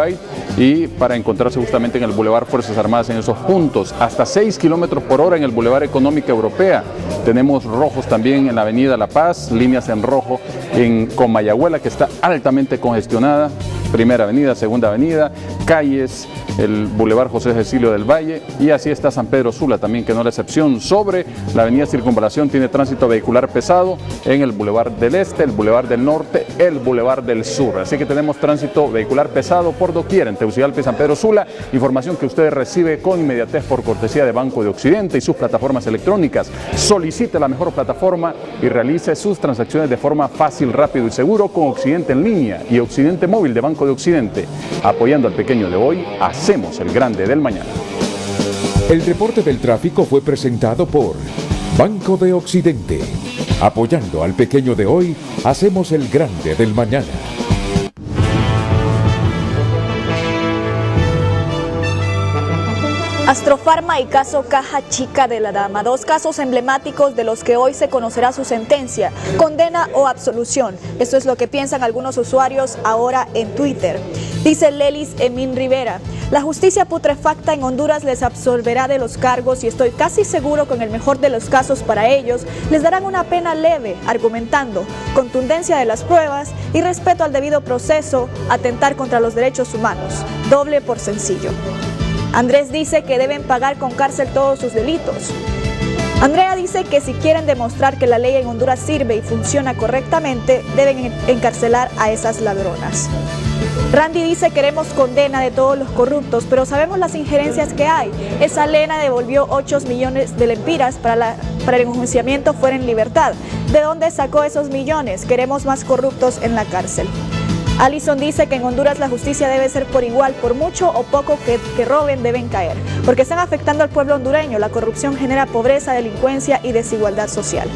y para encontrarse justamente en el Boulevard Fuerzas Armadas en esos puntos. Hasta 6 kilómetros por hora en el Boulevard Económica Europea. Tenemos rojos también en la Avenida La Paz, líneas en rojo en Comayagüela, que está altamente congestionada. Primera Avenida, Segunda Avenida, calles, el Boulevard José Cecilio del Valle, y así está San Pedro Sula también, que no es la excepción. Sobre la Avenida Circunvalación tiene tránsito vehicular pesado en el Boulevard del Este, el Boulevard del Norte, el Boulevard del Sur. Así que tenemos tránsito vehicular pesado por doquier en Tegucigalpa y San Pedro Sula. Información que usted recibe con inmediatez por cortesía de Banco de Occidente y sus plataformas electrónicas. Solicite la mejor plataforma y realice sus transacciones de forma fácil, rápido y seguro con Occidente en línea y Occidente Móvil de Banco de Occidente. Apoyando al pequeño de hoy, hacemos el grande del mañana. El reporte del tráfico fue presentado por Banco de Occidente. Apoyando al pequeño de hoy, hacemos el grande del mañana. Astrofarma y caso Caja Chica de la Dama, dos casos emblemáticos de los que hoy se conocerá su sentencia, condena o absolución. Esto es lo que piensan algunos usuarios ahora en Twitter. Dice Lelis Emin Rivera: la justicia putrefacta en Honduras les absolverá de los cargos y estoy casi seguro que en el mejor de los casos para ellos les darán una pena leve, argumentando contundencia de las pruebas y respeto al debido proceso, atentar contra los derechos humanos, doble por sencillo. Andrés dice que deben pagar con cárcel todos sus delitos. Andrea dice que si quieren demostrar que la ley en Honduras sirve y funciona correctamente, deben encarcelar a esas ladronas. Randy dice: queremos condena de todos los corruptos, pero sabemos las injerencias que hay. Esa Lena devolvió 8 millones de lempiras para el enjuiciamiento fuera en libertad. ¿De dónde sacó esos millones? Queremos más corruptos en la cárcel. Alison dice que en Honduras la justicia debe ser por igual, por mucho o poco que roben deben caer, porque están afectando al pueblo hondureño. La corrupción genera pobreza, delincuencia y desigualdad social.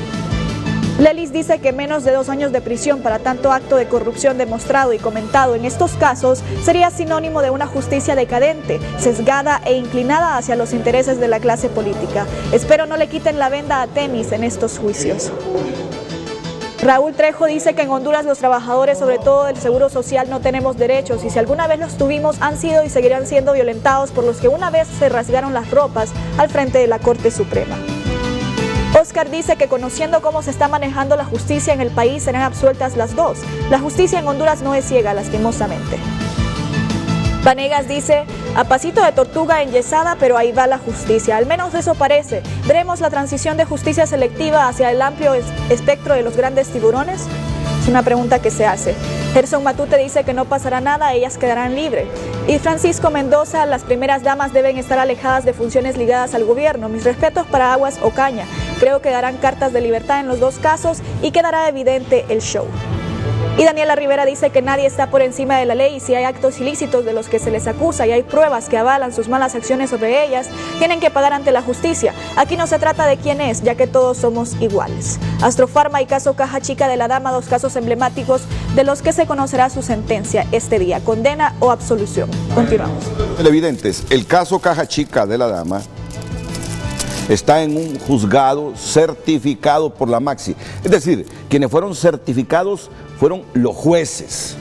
Lelis dice que menos de 2 años de prisión para tanto acto de corrupción demostrado y comentado en estos casos sería sinónimo de una justicia decadente, sesgada e inclinada hacia los intereses de la clase política. Espero no le quiten la venda a Temis en estos juicios. Raúl Trejo dice que en Honduras los trabajadores, sobre todo del Seguro Social, no tenemos derechos y si alguna vez los tuvimos han sido y seguirán siendo violentados por los que una vez se rasgaron las ropas al frente de la Corte Suprema. Oscar dice que conociendo cómo se está manejando la justicia en el país serán absueltas las dos. La justicia en Honduras no es ciega, lastimosamente. Vanegas dice: a pasito de tortuga enyesada, pero ahí va la justicia. Al menos eso parece. ¿Veremos la transición de justicia selectiva hacia el amplio espectro de los grandes tiburones? Es una pregunta que se hace. Gerson Matute dice que no pasará nada, ellas quedarán libres. Y Francisco Mendoza: las primeras damas deben estar alejadas de funciones ligadas al gobierno. Mis respetos para Aguas Ocaña. Creo que darán cartas de libertad en los dos casos y quedará evidente el show. Y Daniela Rivera dice que nadie está por encima de la ley y si hay actos ilícitos de los que se les acusa y hay pruebas que avalan sus malas acciones sobre ellas, tienen que pagar ante la justicia. Aquí no se trata de quién es, ya que todos somos iguales. Astrofarma y caso Caja Chica de la Dama, dos casos emblemáticos de los que se conocerá su sentencia este día, condena o absolución. Continuamos. Televidentes, el caso Caja Chica de la Dama está en un juzgado certificado por la Maxi. Es decir, quienes fueron certificados fueron los jueces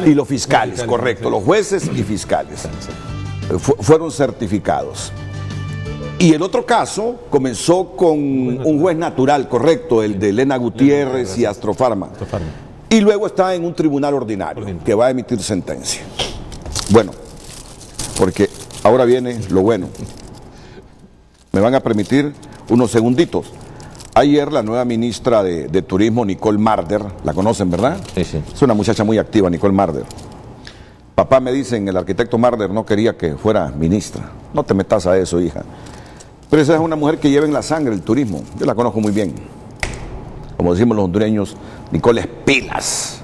y los fiscales, correcto, los jueces y fiscales fueron certificados. Y el otro caso comenzó con un juez natural, correcto, el de Elena Gutiérrez y Astrofarma. Y luego está en un tribunal ordinario que va a emitir sentencia. Bueno, porque ahora viene lo bueno. Me van a permitir unos segunditos. Ayer la nueva ministra de Turismo, Nicole Marder, la conocen, ¿verdad? Sí, sí. Es una muchacha muy activa, Nicole Marder. Papá, me dicen, el arquitecto Marder no quería que fuera ministra. No te metas a eso, hija. Pero esa es una mujer que lleva en la sangre el turismo. Yo la conozco muy bien. Como decimos los hondureños, Nicole es pilas.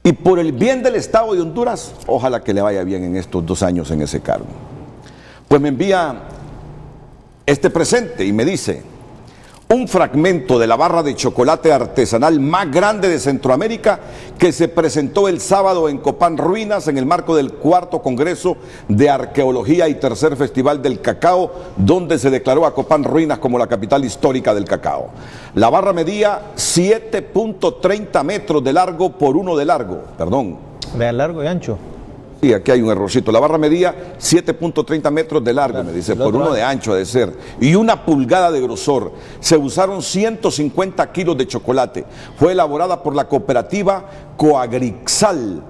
Y por el bien del Estado de Honduras, ojalá que le vaya bien en estos 2 años en ese cargo. Pues me envía este presente y me dice: un fragmento de la barra de chocolate artesanal más grande de Centroamérica que se presentó el sábado en Copán Ruinas en el marco del 4º Congreso de Arqueología y tercer Festival del Cacao, donde se declaró a Copán Ruinas como la capital histórica del cacao. La barra medía 7.30 metros de largo por 1 de largo, perdón. De largo y ancho. Sí, aquí hay un errorcito. La barra medía 7.30 metros de largo, me dice, por 1 de ancho ha de ser, y 1 pulgada de grosor. Se usaron 150 kilos de chocolate. Fue elaborada por la cooperativa Coagrixal,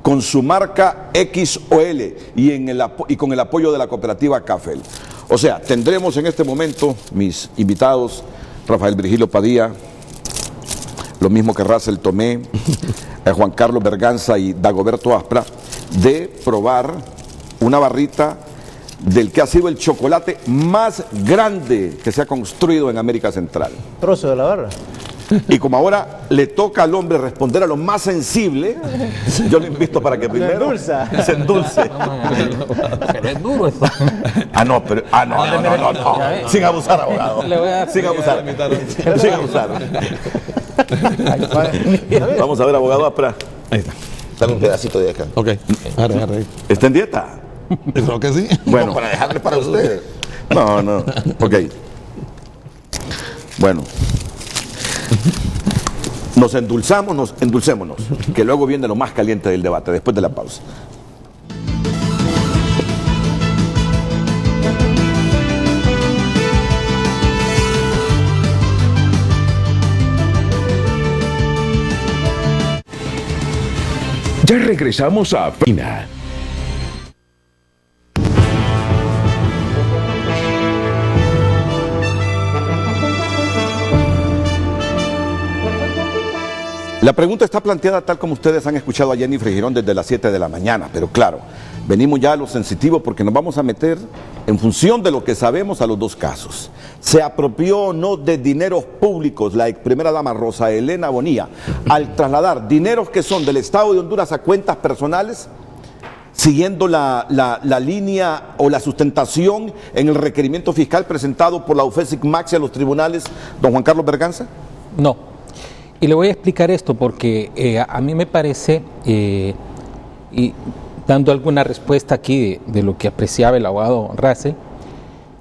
con su marca XOL y con el apoyo de la cooperativa Cafel. O sea, tendremos en este momento, mis invitados, Rafael Virgilio Padilla, lo mismo que Russell Tomé, Juan Carlos Berganza y Dagoberto Aspra, de probar una barrita del que ha sido el chocolate más grande que se ha construido en América Central. Trozo de la barra. Y como ahora le toca al hombre responder a lo más sensible, yo le invito para que primero se endulce. Pero es duro esto. No. Sin abusar, abogado. Sin abusar. Sin abusar. Vamos a ver, abogado Aspra. Ahí está. Dame un pedacito de acá. Ok, agarre. ¿Está en dieta? Creo que sí. Bueno. No, para dejarle para usted. No. Ok. Bueno. Nos endulcémonos, que luego viene lo más caliente del debate, después de la pausa. Ya regresamos a Pina. La pregunta está planteada tal como ustedes han escuchado a Jennifer Girón desde las 7 de la mañana, pero claro, venimos ya a lo sensitivo porque nos vamos a meter en función de lo que sabemos a los dos casos. ¿Se apropió o no de dineros públicos la ex primera dama Rosa Elena Bonilla al trasladar dineros que son del Estado de Honduras a cuentas personales, siguiendo la línea o la sustentación en el requerimiento fiscal presentado por la UFESIC Maxi a los tribunales, don Juan Carlos Berganza? No. Y le voy a explicar esto porque a mí me parece, y dando alguna respuesta aquí de lo que apreciaba el abogado Russell,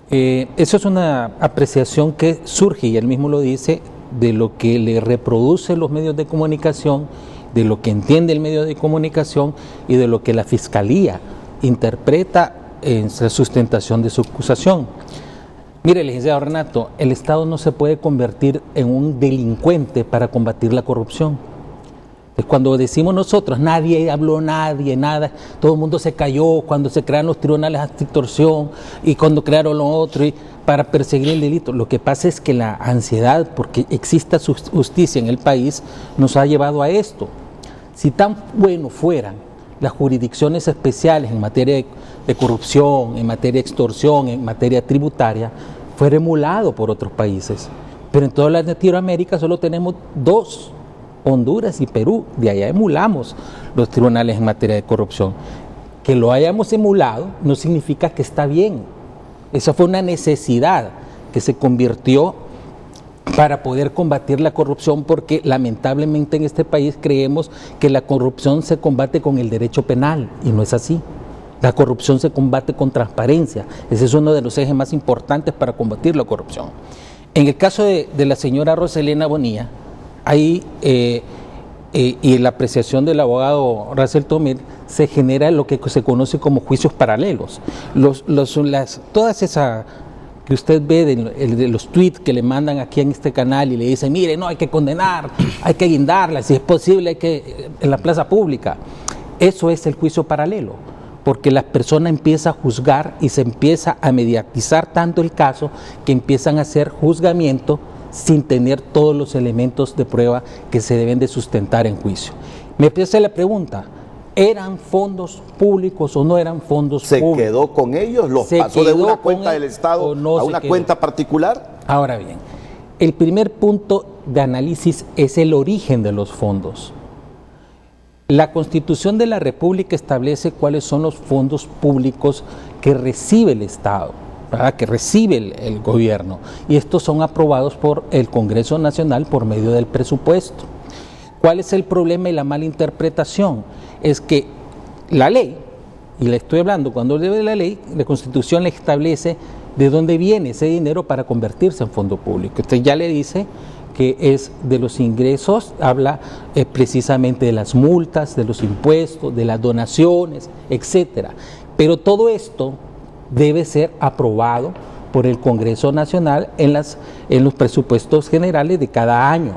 eso es una apreciación que surge, y él mismo lo dice, de lo que le reproduce los medios de comunicación, de lo que entiende el medio de comunicación y de lo que la Fiscalía interpreta en la sustentación de su acusación. Mire, licenciado Renato, el Estado no se puede convertir en un delincuente para combatir la corrupción. Cuando decimos nosotros, nadie habló, nada, todo el mundo se cayó cuando se crearon los tribunales antiextorsión y cuando crearon lo otro para perseguir el delito. Lo que pasa es que la ansiedad, porque exista justicia en el país, nos ha llevado a esto. Si tan bueno fueran las jurisdicciones especiales en materia de corrupción, en materia de extorsión, en materia tributaria, fuera emulado por otros países. Pero en toda Latinoamérica solo tenemos dos, Honduras y Perú. De allá emulamos los tribunales en materia de corrupción. Que lo hayamos emulado no significa que está bien. Esa fue una necesidad que se convirtió para poder combatir la corrupción, porque lamentablemente en este país creemos que la corrupción se combate con el derecho penal y no es así. La corrupción se combate con transparencia. Ese es uno de los ejes más importantes para combatir la corrupción. En el caso de la señora Rosa Elena Bonilla, ahí y la apreciación del abogado Russell Tomil, se genera lo que se conoce como juicios paralelos. Todas esas que usted ve de los tweets que le mandan aquí en este canal y le dicen, mire, no, hay que condenar, hay que guindarla, si es posible, hay que en la plaza pública. Eso es el juicio paralelo, porque la persona empieza a juzgar y se empieza a mediatizar tanto el caso que empiezan a hacer juzgamiento sin tener todos los elementos de prueba que se deben de sustentar en juicio. Me empieza la pregunta, ¿eran fondos públicos o no eran fondos públicos? ¿Se quedó con ellos? ¿Los pasó de una cuenta del Estado a una cuenta particular? Ahora bien, el primer punto de análisis es el origen de los fondos. La Constitución de la República establece cuáles son los fondos públicos que recibe el Estado, ¿verdad? Que recibe el gobierno, y estos son aprobados por el Congreso Nacional por medio del presupuesto. ¿Cuál es el problema y la mala interpretación? Es que la ley, y le estoy hablando cuando de la ley, la Constitución le establece de dónde viene ese dinero para convertirse en fondo público. Usted ya le dice que es de los ingresos, habla precisamente de las multas, de los impuestos, de las donaciones, etcétera. Pero todo esto debe ser aprobado por el Congreso Nacional en los presupuestos generales de cada año.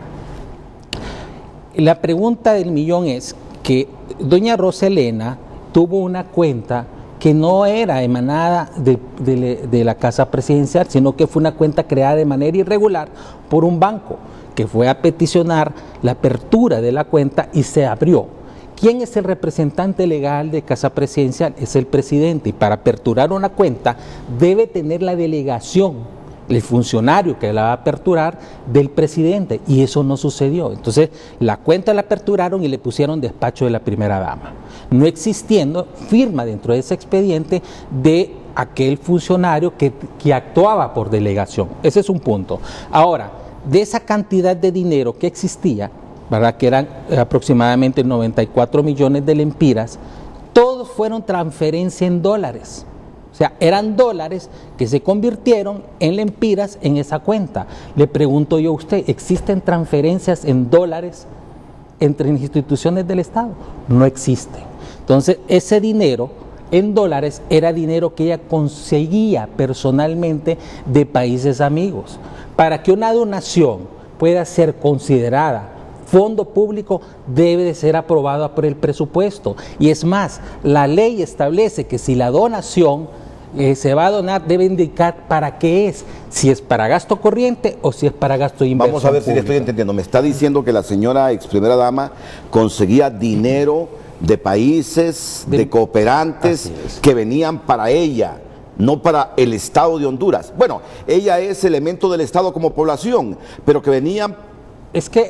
La pregunta del millón es que doña Rosa Elena tuvo una cuenta que no era emanada de la Casa Presidencial, sino que fue una cuenta creada de manera irregular por un banco que fue a peticionar la apertura de la cuenta y se abrió. ¿Quién es el representante legal de Casa Presidencial? Es el presidente, y para aperturar una cuenta debe tener la delegación, el funcionario que la va a aperturar, del presidente, y eso no sucedió. Entonces la cuenta la aperturaron y le pusieron despacho de la primera dama, no existiendo firma dentro de ese expediente de aquel funcionario que actuaba por delegación. Ese es un punto. Ahora, de esa cantidad de dinero que existía, ¿verdad?, que eran aproximadamente 94 millones de lempiras, todos fueron transferencia en dólares. O sea, eran dólares que se convirtieron en lempiras en esa cuenta. Le pregunto yo a usted, ¿existen transferencias en dólares entre instituciones del Estado? No existen. Entonces, ese dinero en dólares era dinero que ella conseguía personalmente de países amigos. Para que una donación pueda ser considerada fondo público, debe de ser aprobada por el presupuesto. Y es más, la ley establece que si la donación se va a donar, debe indicar para qué es, si es para gasto corriente o si es para gasto de inversión. Vamos a ver si le estoy entendiendo. Me está diciendo que la señora ex primera dama conseguía dinero de países, de cooperantes que venían para ella, no para el Estado de Honduras. Bueno, ella es elemento del Estado como población, pero que venían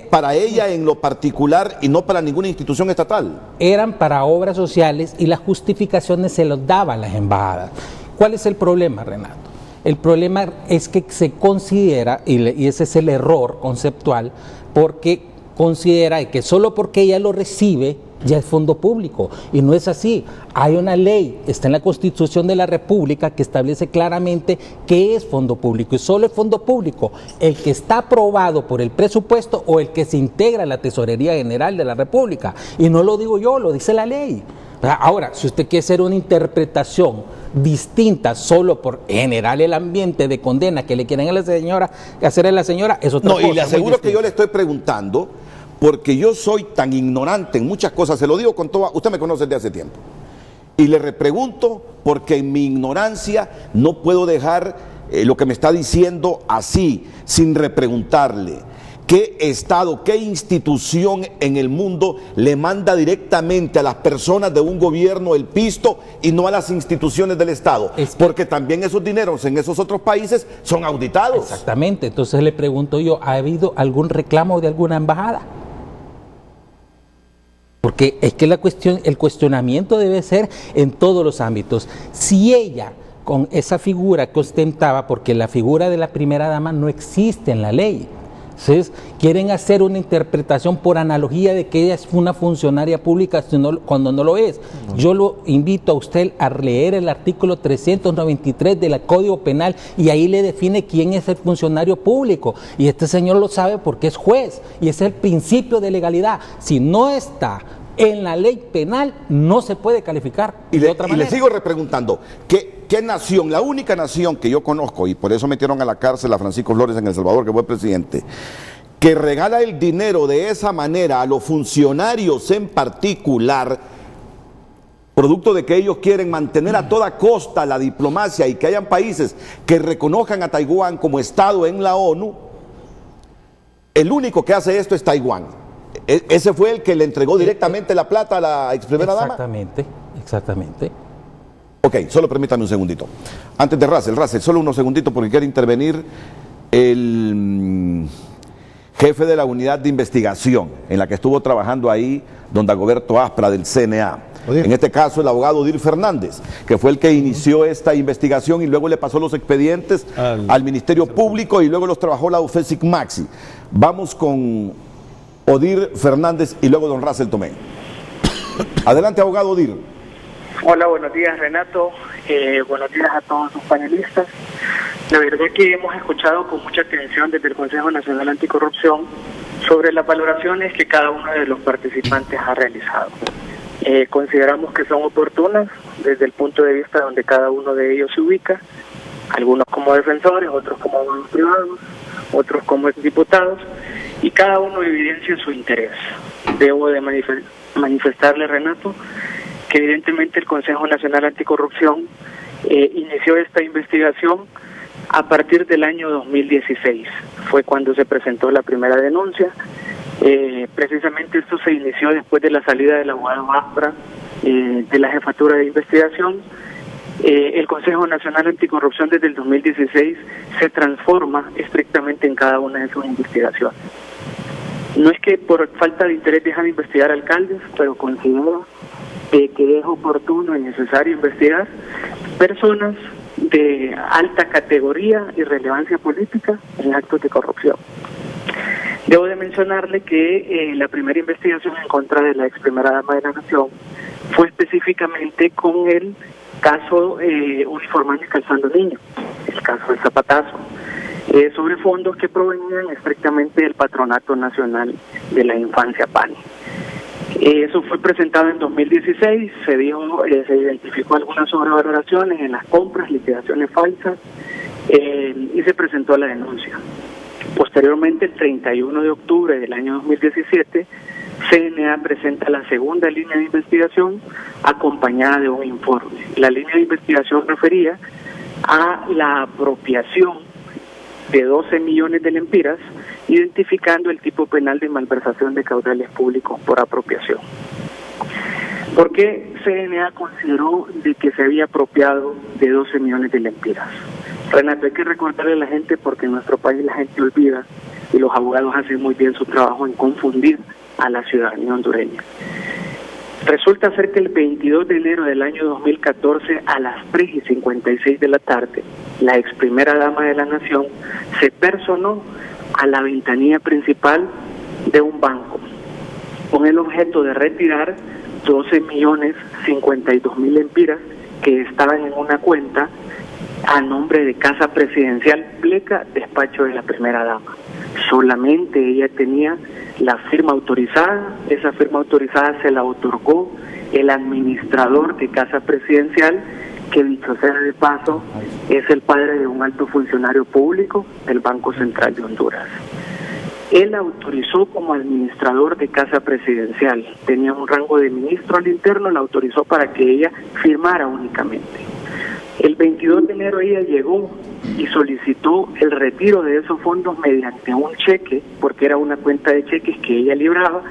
para ella en lo particular y no para ninguna institución estatal. Eran para obras sociales y las justificaciones se los daban las embajadas. ¿Cuál es el problema, Renato? El problema es que se considera, y ese es el error conceptual, porque considera que solo porque ella lo recibe ya es fondo público, y no es así. Hay una ley, está en la Constitución de la República, que establece claramente qué es fondo público, y solo es fondo público el que está aprobado por el presupuesto o el que se integra en la Tesorería General de la República, y no lo digo yo, lo dice la ley. Ahora, si usted quiere hacer una interpretación distinta solo por generar el ambiente de condena que le quieren a la señora, hacer a la señora, es otra cosa. No, y le aseguro que yo le estoy preguntando porque yo soy tan ignorante en muchas cosas, se lo digo con toda, usted me conoce desde hace tiempo, y le repregunto porque en mi ignorancia no puedo dejar lo que me está diciendo así, sin repreguntarle. ¿Qué Estado, qué institución en el mundo le manda directamente a las personas de un gobierno el pisto y no a las instituciones del Estado? Porque también esos dineros en esos otros países son auditados. Exactamente, entonces le pregunto yo, ¿ha habido algún reclamo de alguna embajada? Porque es que el cuestionamiento debe ser en todos los ámbitos. Si ella, con esa figura que ostentaba, porque la figura de la primera dama no existe en la ley, entonces quieren hacer una interpretación por analogía de que ella es una funcionaria pública cuando no lo es. Yo lo invito a usted a leer el artículo 393 del Código Penal y ahí le define quién es el funcionario público, y este señor lo sabe porque es juez, y es el principio de legalidad. Si no está en la ley penal, no se puede calificar de otra manera. Y le sigo repreguntando, ¿qué nación, la única nación que yo conozco, y por eso metieron a la cárcel a Francisco Flores en El Salvador, que fue presidente, que regala el dinero de esa manera a los funcionarios en particular, producto de que ellos quieren mantener a toda costa la diplomacia y que hayan países que reconozcan a Taiwán como Estado en la ONU? El único que hace esto es Taiwán. ¿Ese fue el que le entregó directamente la plata a la ex primera dama? Exactamente. Ok, solo permítame un segundito. Antes de Russell, solo unos segunditos porque quiere intervenir el jefe de la unidad de investigación en la que estuvo trabajando ahí don Dagoberto Aspra del CNA. En este caso el abogado Odir Fernández, que fue el que inició esta investigación y luego le pasó los expedientes al Ministerio Público y luego los trabajó la UFESIC Maxi. Vamos con Odir Fernández y luego don Russell Tomé. Adelante, abogado Odir. Hola, buenos días, Renato. Buenos días a todos sus panelistas. La verdad que hemos escuchado con mucha atención desde el Consejo Nacional Anticorrupción sobre las valoraciones que cada uno de los participantes ha realizado. Consideramos que son oportunas desde el punto de vista donde cada uno de ellos se ubica, algunos como defensores, otros como abogados privados, otros como exdiputados, y cada uno evidencia su interés. Debo de manifestarle, Renato, que evidentemente el Consejo Nacional Anticorrupción inició esta investigación a partir del año 2016. Fue cuando se presentó la primera denuncia. Precisamente esto se inició después de la salida del abogado Aspra de la jefatura de investigación. El Consejo Nacional Anticorrupción desde el 2016 se transforma estrictamente en cada una de sus investigaciones. No es que por falta de interés dejan de investigar alcaldes, pero considero que es oportuno y necesario investigar personas de alta categoría y relevancia política en actos de corrupción. Debo de mencionarle que la primera investigación en contra de la ex primera dama de la Nación fue específicamente con el caso Uniformando y Calzando Niños, el caso del zapatazo, sobre fondos que provenían estrictamente del Patronato Nacional de la Infancia PANI. Eso fue presentado en 2016, se identificó algunas sobrevaloraciones en las compras, liquidaciones falsas, y se presentó la denuncia. Posteriormente, el 31 de octubre del año 2017, CNA presenta la segunda línea de investigación acompañada de un informe. La línea de investigación refería a la apropiación de 12 millones de lempiras, identificando el tipo penal de malversación de caudales públicos por apropiación. ¿Por qué CNA consideró de que se había apropiado de 12 millones de lempiras? Renato, hay que recordarle a la gente, porque en nuestro país la gente olvida, y los abogados hacen muy bien su trabajo en confundir a la ciudadanía hondureña. Resulta ser que el 22 de enero del año 2014, a las 3:56 de la tarde, la ex primera dama de la Nación se personó a la ventanilla principal de un banco con el objeto de retirar 12.052.000 lempiras que estaban en una cuenta a nombre de Casa Presidencial Pleca, despacho de la primera dama. Solamente ella tenía la firma autorizada, esa firma autorizada se la otorgó el administrador de Casa Presidencial, que dicho sea de paso, es el padre de un alto funcionario público del Banco Central de Honduras. Él autorizó como administrador de Casa Presidencial, tenía un rango de ministro al interno, la autorizó para que ella firmara únicamente. El 22 de enero ella llegó y solicitó el retiro de esos fondos mediante un cheque, porque era una cuenta de cheques que ella libraba,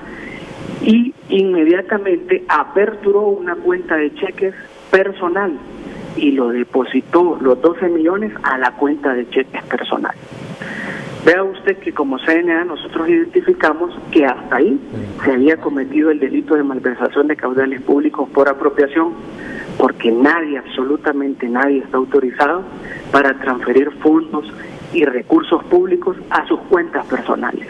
y inmediatamente aperturó una cuenta de cheques personal y lo depositó, los 12 millones, a la cuenta de cheques personal. Vea usted que como CNA nosotros identificamos que hasta ahí se había cometido el delito de malversación de caudales públicos por apropiación, porque nadie, absolutamente nadie, está autorizado para transferir fondos y recursos públicos a sus cuentas personales.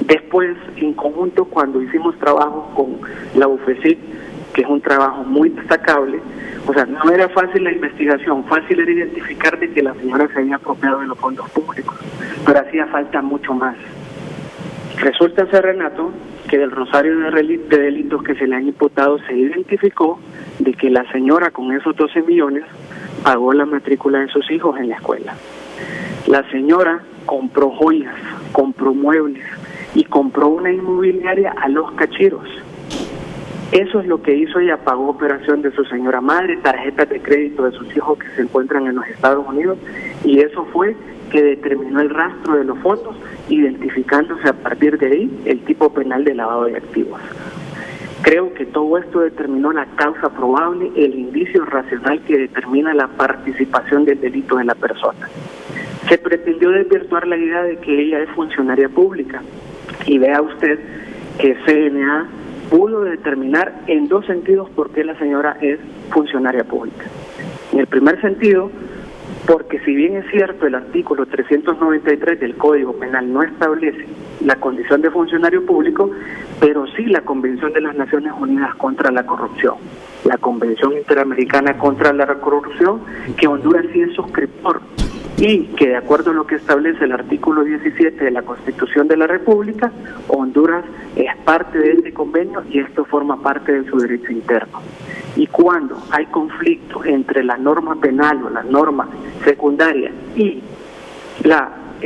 Después, en conjunto, cuando hicimos trabajo con la UFESIC, que es un trabajo muy destacable, o sea, no era fácil la investigación, fácil era identificar de que la señora se había apropiado de los fondos públicos, pero hacía falta mucho más. Resulta ser, Renato, que del rosario de delitos que se le han imputado se identificó de que la señora con esos 12 millones pagó la matrícula de sus hijos en la escuela. La señora compró joyas, compró muebles y compró una inmobiliaria a Los Cachiros. Eso es lo que hizo ella, pagó operación de su señora madre, tarjetas de crédito de sus hijos que se encuentran en los Estados Unidos, y eso fue que determinó el rastro de los fondos, identificándose a partir de ahí el tipo penal de lavado de activos. Creo que todo esto determinó la causa probable, el indicio racional que determina la participación del delito de la persona. Se pretendió desvirtuar la idea de que ella es funcionaria pública, y vea usted que CNA pudo determinar en dos sentidos por qué la señora es funcionaria pública. En el primer sentido, porque si bien es cierto el artículo 393 del Código Penal no establece la condición de funcionario público, pero sí la Convención de las Naciones Unidas contra la Corrupción, la Convención Interamericana contra la Corrupción, que Honduras sí es suscriptor, y que de acuerdo a lo que establece el artículo 17 de la Constitución de la República, Honduras es parte de este convenio y esto forma parte de su derecho interno. Y cuando hay conflicto entre la norma penal o la norma secundaria y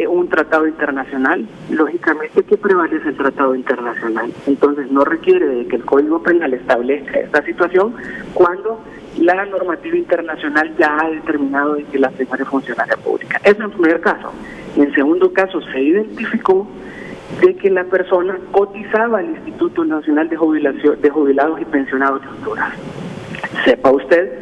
un tratado internacional, lógicamente que prevalece el tratado internacional. Entonces no requiere de que el Código Penal establezca esta situación cuando la normativa internacional ya ha determinado de que la señora es funcionaria pública. Eso en primer caso. En segundo caso, se identificó de que la persona cotizaba al Instituto Nacional de Jubilados y Pensionados de Honduras. Sepa usted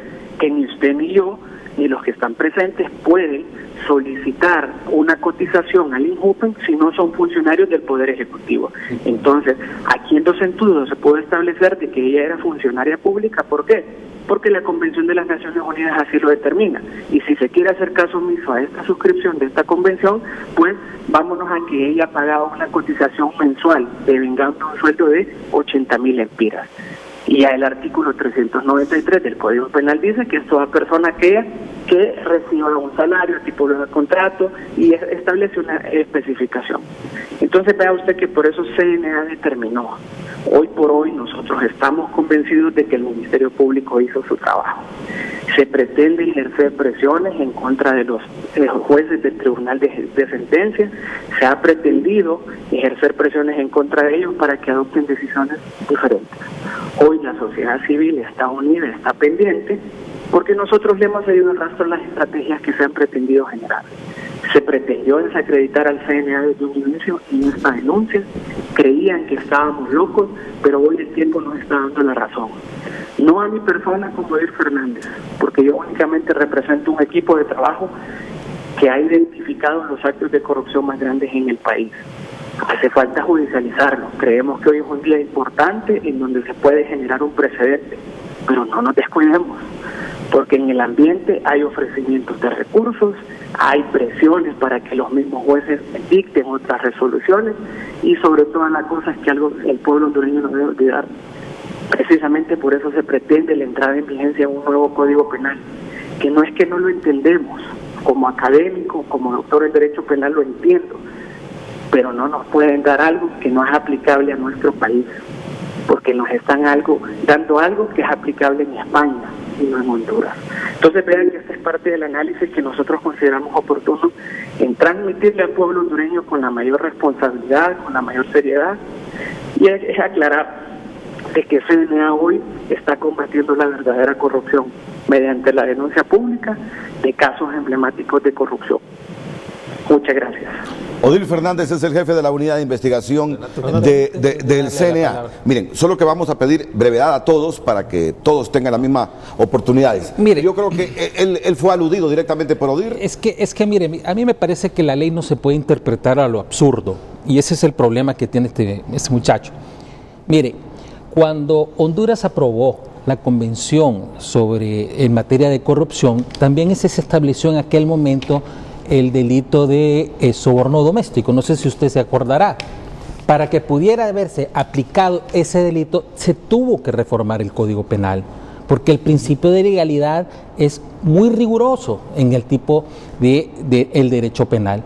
que ni usted ni yo, ni los que están presentes pueden solicitar una cotización al INJUPEN si no son funcionarios del Poder Ejecutivo. Entonces, aquí en Dos Sentidos se puede establecer de que ella era funcionaria pública. ¿Por qué? Porque la Convención de las Naciones Unidas así lo determina. Y si se quiere hacer caso omiso a esta suscripción de esta convención, pues vámonos a que ella pagaba una cotización mensual devengando un sueldo de 80.000 lempiras. Y ya el artículo 393 del Código Penal dice que es toda persona aquella que reciba un salario, tipo de contrato, y establece una especificación. Entonces vea usted que por eso CNA determinó. Hoy por hoy nosotros estamos convencidos de que el Ministerio Público hizo su trabajo. Se pretende ejercer presiones en contra de los jueces del Tribunal de Sentencia, se ha pretendido ejercer presiones en contra de ellos para que adopten decisiones diferentes. Hoy la sociedad civil está unida, está pendiente, porque nosotros le hemos seguido el rastro a las estrategias que se han pretendido generar. Se pretendió desacreditar al CNA desde un inicio en esta denuncia, creían que estábamos locos, pero hoy el tiempo nos está dando la razón. No a mi persona como Odil Fernández, porque yo únicamente represento un equipo de trabajo que ha identificado los actos de corrupción más grandes en el país. Hace falta judicializarlo. Creemos que hoy es un día importante en donde se puede generar un precedente, pero no nos descuidemos, porque en el ambiente hay ofrecimientos de recursos, hay presiones para que los mismos jueces dicten otras resoluciones, y sobre todas las cosas que algo el pueblo hondureño no debe olvidar. Precisamente por eso se pretende la entrada en vigencia de un nuevo Código Penal, que no es que no lo entendemos, como académico, como doctor en Derecho Penal lo entiendo, pero no nos pueden dar algo que no es aplicable a nuestro país, porque nos están dando algo que es aplicable en España y no en Honduras. Entonces vean que esta es parte del análisis que nosotros consideramos oportuno en transmitirle al pueblo hondureño con la mayor responsabilidad, con la mayor seriedad, y es aclarar de que CNA hoy está combatiendo la verdadera corrupción mediante la denuncia pública de casos emblemáticos de corrupción. Muchas gracias. Odil Fernández es el jefe de la unidad de investigación del CNA. Miren, solo que vamos a pedir brevedad a todos para que todos tengan las mismas oportunidades. Mire, yo creo que él fue aludido directamente por Odil. Es que mire, a mí me parece que la ley no se puede interpretar a lo absurdo, y ese es el problema que tiene este muchacho. Mire, cuando Honduras aprobó la convención en materia de corrupción, también se estableció en aquel momento el delito de soborno doméstico. No sé si usted se acordará. Para que pudiera haberse aplicado ese delito, se tuvo que reformar el Código Penal, porque el principio de legalidad es muy riguroso en el tipo el derecho penal.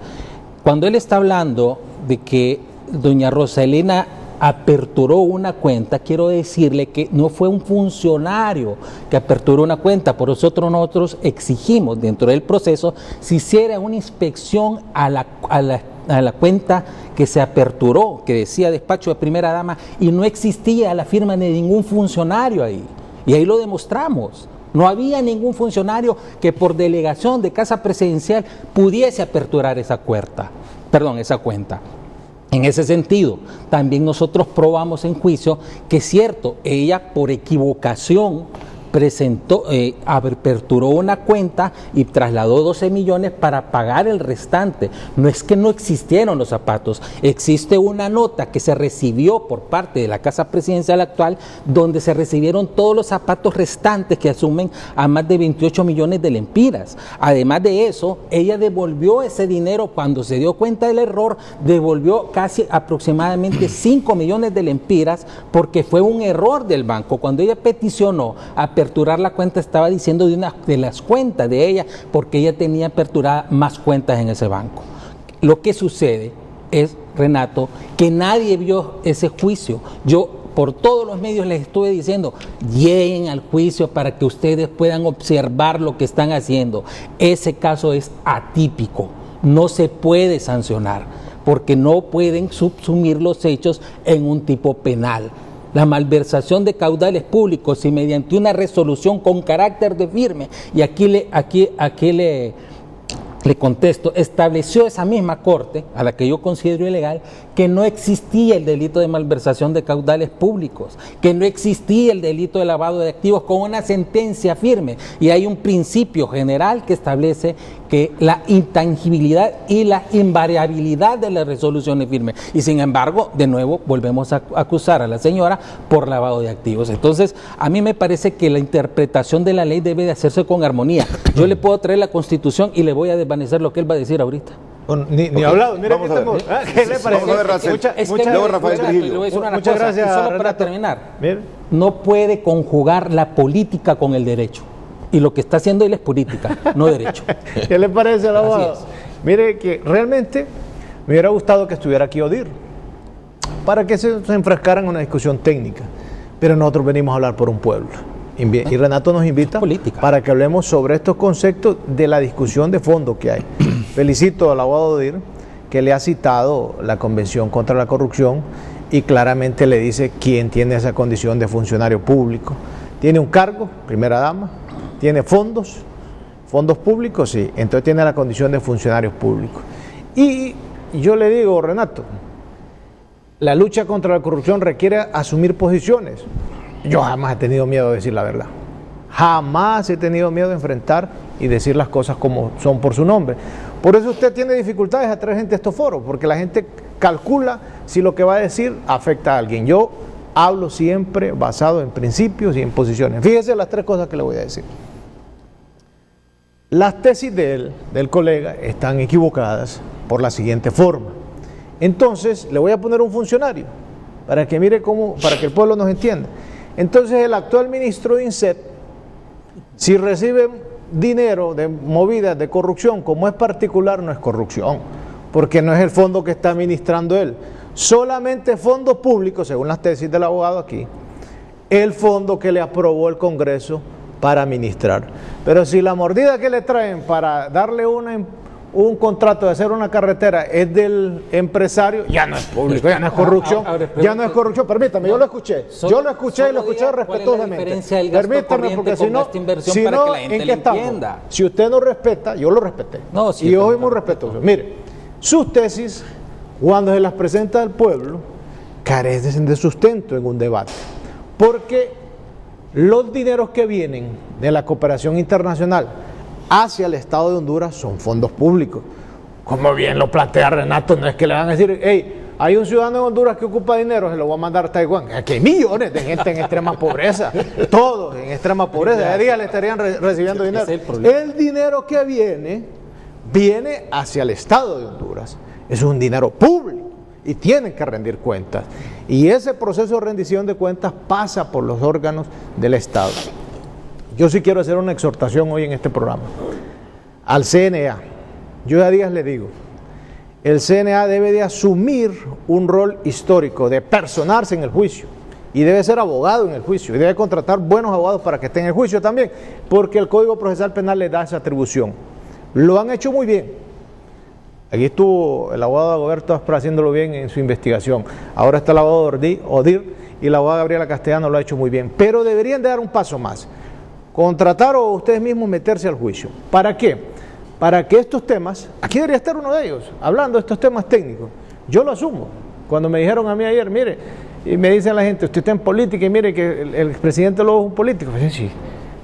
Cuando él está hablando de que doña Rosa Elena aperturó una cuenta, quiero decirle que no fue un funcionario que aperturó una cuenta. Por eso nosotros exigimos dentro del proceso se hiciera una inspección a la cuenta que se aperturó, que decía despacho de primera dama, y no existía la firma de ningún funcionario ahí, y ahí lo demostramos. No había ningún funcionario que por delegación de Casa Presidencial pudiese aperturar esa cuenta. En ese sentido, también nosotros probamos en juicio que es cierto, ella por equivocación aperturó una cuenta y trasladó 12 millones para pagar el restante. No es que no existieron los zapatos, existe una nota que se recibió por parte de la Casa Presidencial actual, donde se recibieron todos los zapatos restantes que asumen a más de 28 millones de lempiras. Además de eso, ella devolvió ese dinero cuando se dio cuenta del error, devolvió casi aproximadamente 5 millones de lempiras, porque fue un error del banco. Cuando ella peticionó aperturar la cuenta, estaba diciendo de una de las cuentas de ella, porque ella tenía aperturada más cuentas en ese banco. Lo que sucede es, Renato, que nadie vio ese juicio. Yo por todos los medios les estuve diciendo, lleguen al juicio para que ustedes puedan observar lo que están haciendo. Ese caso es atípico, no se puede sancionar, porque no pueden subsumir los hechos en un tipo penal. La malversación de caudales públicos, y mediante una resolución con carácter de firme, y aquí le contesto, estableció esa misma corte, a la que yo considero ilegal, que no existía el delito de malversación de caudales públicos, que no existía el delito de lavado de activos, con una sentencia firme. Y hay un principio general que establece que la intangibilidad y la invariabilidad de las resoluciones firmes. Y sin embargo, de nuevo, volvemos a acusar a la señora por lavado de activos. Entonces, a mí me parece que la interpretación de la ley debe de hacerse con armonía. Yo le puedo traer la Constitución y le voy a desvanecer lo que él va a decir ahorita. Ni hablado, mira Vamos que a ver. estamos. ¿Qué le parece? Vamos a ver, Racel. Luego Rafael Virgilio. Muchas gracias, Solo para Renato. terminar, Mire. no puede conjugar la política con el derecho. Y lo que está haciendo él es política, no derecho. ¿Qué le parece al abogado? Así es. Mire que realmente me hubiera gustado que estuviera aquí Odir para que se enfrascaran en una discusión técnica. Pero nosotros venimos a hablar por un pueblo. Y Renato nos invita política, para que hablemos sobre estos conceptos de la discusión de fondo que hay. Felicito al abogado Odir, que le ha citado la Convención contra la Corrupción y claramente le dice quién tiene esa condición de funcionario público. Tiene un cargo, primera dama, tiene fondos públicos, sí, entonces tiene la condición de funcionarios públicos. Y yo le digo, Renato, la lucha contra la corrupción requiere asumir posiciones. Yo jamás he tenido miedo de decir la verdad. Jamás he tenido miedo de enfrentar y decir las cosas como son por su nombre. Por eso usted tiene dificultades a traer gente a estos foros, porque la gente calcula si lo que va a decir afecta a alguien. Yo hablo siempre basado en principios y en posiciones. Fíjese las tres cosas que le voy a decir. Las tesis de él, del colega, están equivocadas por la siguiente forma. Entonces, le voy a poner un funcionario para que mire cómo, para que el pueblo nos entienda. Entonces, el actual ministro de INSET, si recibe dinero de movidas de corrupción, como es particular, no es corrupción, porque no es el fondo que está administrando él. Solamente fondos públicos, según las tesis del abogado aquí, el fondo que le aprobó el Congreso para administrar. Pero si la mordida que le traen para darle un contrato de hacer una carretera es del empresario, ya no es público, ya no es corrupción, ya no es corrupción. Permítame, yo lo escuché y lo escuché respetuosamente. Permítame, porque si no, ¿en qué estamos? Si usted no respeta, yo lo respeté. No, sí, y yo soy muy respetuoso. Mire, sus tesis, cuando se las presenta al pueblo, carecen de sustento en un debate. Porque los dineros que vienen de la cooperación internacional hacia el Estado de Honduras son fondos públicos. Como bien lo plantea Renato, no es que le van a decir, hey, hay un ciudadano de Honduras que ocupa dinero, se lo voy a mandar a Taiwán. Aquí hay millones de gente en extrema pobreza, todos en extrema pobreza, a día le estarían recibiendo dinero. El dinero que viene hacia el Estado de Honduras. Es un dinero público y tienen que rendir cuentas. Y ese proceso de rendición de cuentas pasa por los órganos del Estado. Yo sí quiero hacer una exhortación hoy en este programa al CNA. Yo a días le digo, el CNA debe de asumir un rol histórico de personarse en el juicio y debe ser abogado en el juicio y debe contratar buenos abogados para que estén en el juicio también, porque el Código Procesal Penal le da esa atribución. Lo han hecho muy bien. Aquí estuvo el abogado Dagoberto Aspra haciéndolo bien en su investigación. Ahora está el abogado Odir y la abogada Gabriela Castellano lo ha hecho muy bien. Pero deberían de dar un paso más. Contratar o ustedes mismos meterse al juicio. ¿Para qué? Para que estos temas, aquí debería estar uno de ellos, hablando de estos temas técnicos. Yo lo asumo. Cuando me dijeron a mí ayer, mire, y me dicen la gente, usted está en política y mire que el presidente lo es un político. Pues sí,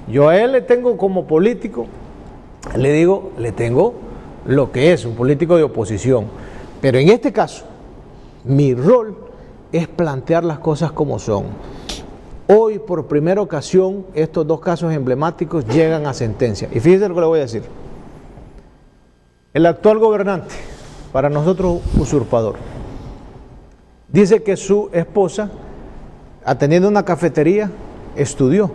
yo a él le tengo como político, le digo, le tengo lo que es un político de oposición. Pero en este caso, mi rol es plantear las cosas como son. Hoy, por primera ocasión, estos dos casos emblemáticos llegan a sentencia. Y fíjense lo que le voy a decir. El actual gobernante, para nosotros usurpador, dice que su esposa, atendiendo una cafetería, estudió.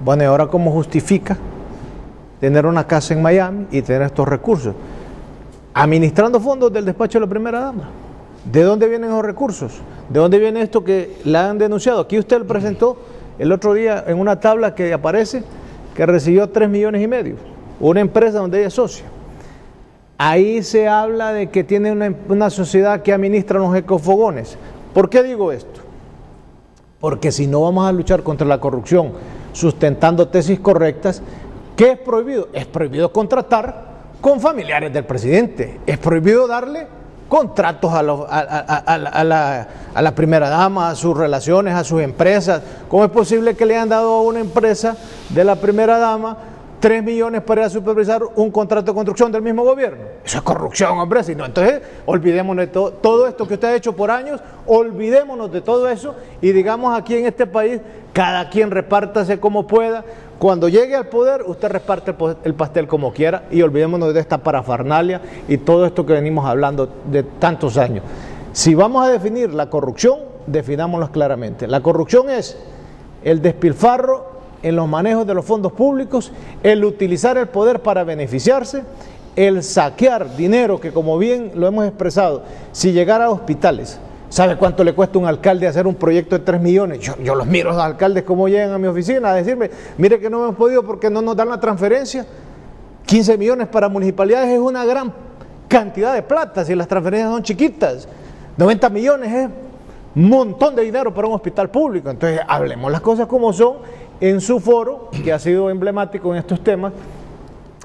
Bueno, ¿y ahora cómo justifica tener una casa en Miami y tener estos recursos? Administrando fondos del despacho de la primera dama. ¿De dónde vienen esos recursos? ¿De dónde viene esto que la han denunciado? Aquí usted lo presentó el otro día en una tabla que aparece que recibió 3,5 millones, una empresa donde ella es socia. Ahí se habla de que tiene una sociedad que administra los ecofogones. ¿Por qué digo esto? Porque si no vamos a luchar contra la corrupción sustentando tesis correctas, ¿qué es prohibido? Es prohibido contratar con familiares del presidente. Es prohibido darle contratos a la primera dama, a sus relaciones, a sus empresas. ¿Cómo es posible que le hayan dado a una empresa de la primera dama 3 millones para ir a supervisar un contrato de construcción del mismo gobierno. Eso es corrupción, hombre. Si no, entonces olvidémonos de todo esto que usted ha hecho por años, olvidémonos de todo eso y digamos aquí en este país, cada quien repártase como pueda. Cuando llegue al poder, usted reparte el pastel como quiera y olvidémonos de esta parafernalia y todo esto que venimos hablando de tantos años. Si vamos a definir la corrupción, definámoslo claramente. La corrupción es el despilfarro en los manejos de los fondos públicos, el utilizar el poder para beneficiarse, el saquear dinero que, como bien lo hemos expresado, si llegara a hospitales, ¿sabe cuánto le cuesta a un alcalde hacer un proyecto de 3 millones? Yo los miro a los alcaldes como llegan a mi oficina a decirme, mire que no hemos podido porque no nos dan la transferencia. 15 millones para municipalidades es una gran cantidad de plata si las transferencias son chiquitas. 90 millones es un montón de dinero para un hospital público. Entonces hablemos las cosas como son en su foro, que ha sido emblemático en estos temas,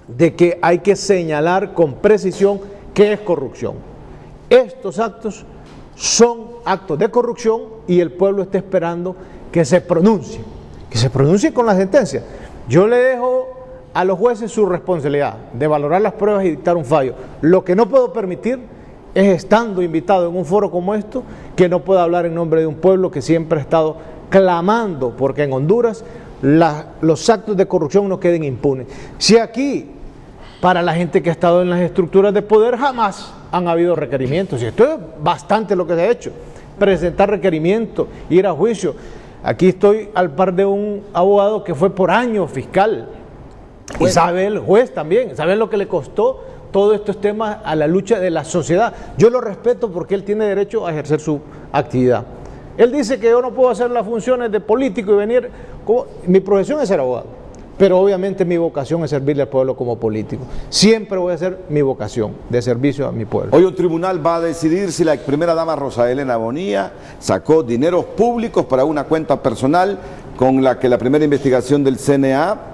de que hay que señalar con precisión qué es corrupción. Estos actos son actos de corrupción y el pueblo está esperando que se pronuncie con la sentencia. Yo le dejo a los jueces su responsabilidad de valorar las pruebas y dictar un fallo. Lo que no puedo permitir es, estando invitado en un foro como esto, que no pueda hablar en nombre de un pueblo que siempre ha estado clamando porque en Honduras los actos de corrupción no queden impunes. Si aquí, para la gente que ha estado en las estructuras de poder, jamás han habido requerimientos, y esto es bastante lo que se ha hecho, presentar requerimientos, ir a juicio. Aquí estoy al par de un abogado que fue por años fiscal, y sabe el juez también, sabe lo que le costó todos estos temas a la lucha de la sociedad. Yo lo respeto porque él tiene derecho a ejercer su actividad. Él dice que yo no puedo hacer las funciones de político y venir, mi profesión es ser abogado, pero obviamente mi vocación es servirle al pueblo como político. Siempre voy a hacer mi vocación de servicio a mi pueblo. Hoy un tribunal va a decidir si la primera dama Rosa Elena Bonilla sacó dineros públicos para una cuenta personal con la que la primera investigación del CNA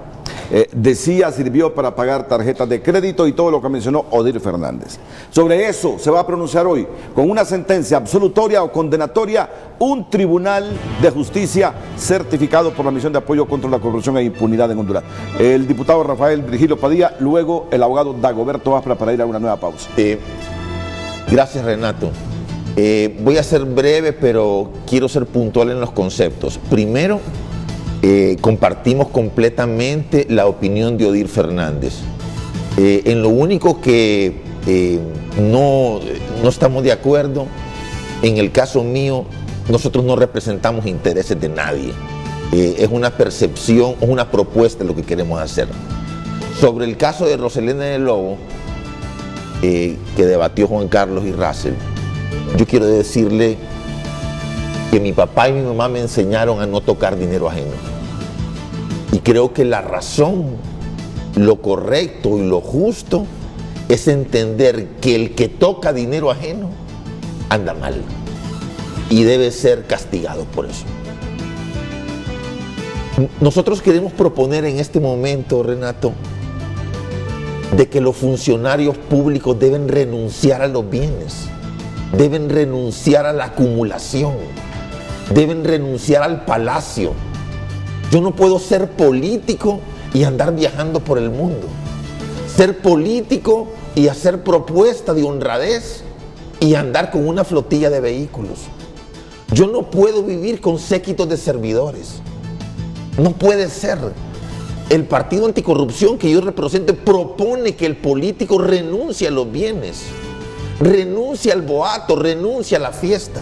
decía sirvió para pagar tarjetas de crédito y todo lo que mencionó Odir Fernández. Sobre eso se va a pronunciar hoy con una sentencia absolutoria o condenatoria un tribunal de justicia certificado por la Misión de Apoyo contra la Corrupción e Impunidad en Honduras. El diputado Rafael Virgilio Padilla, luego el abogado Dagoberto Vázquez para ir a una nueva pausa. Gracias, Renato. Voy a ser breve, pero quiero ser puntual en los conceptos. Primero, compartimos completamente la opinión de Odir Fernández. En lo único que no estamos de acuerdo, en el caso mío, nosotros no representamos intereses de nadie. Es una percepción, es una propuesta lo que queremos hacer. Sobre el caso de Roselena del Lobo, que debatió Juan Carlos y Russell, yo quiero decirle que mi papá y mi mamá me enseñaron a no tocar dinero ajeno. Y creo que la razón, lo correcto y lo justo es entender que el que toca dinero ajeno anda mal y debe ser castigado por eso. Nosotros queremos proponer en este momento, Renato, de que los funcionarios públicos deben renunciar a los bienes, deben renunciar a la acumulación, deben renunciar al palacio. Yo no puedo ser político y andar viajando por el mundo. Ser político y hacer propuesta de honradez y andar con una flotilla de vehículos. Yo no puedo vivir con séquitos de servidores. No puede ser. El Partido Anticorrupción que yo represento propone que el político renuncie a los bienes, renuncie al boato, renuncie a la fiesta.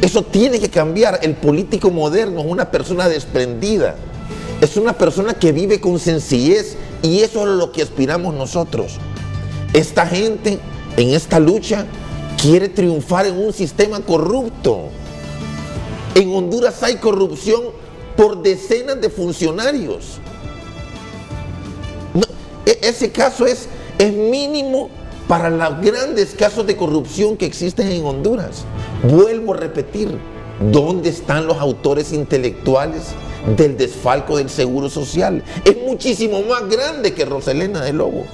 Eso tiene que cambiar. El político moderno es una persona desprendida, es una persona que vive con sencillez y eso es lo que aspiramos nosotros. Esta gente en esta lucha quiere triunfar en un sistema corrupto. En Honduras hay corrupción por decenas de funcionarios. No, ese caso es mínimo para los grandes casos de corrupción que existen en Honduras. Vuelvo a repetir, ¿dónde están los autores intelectuales del desfalco del Seguro Social? Es muchísimo más grande que Roselena del Lobo.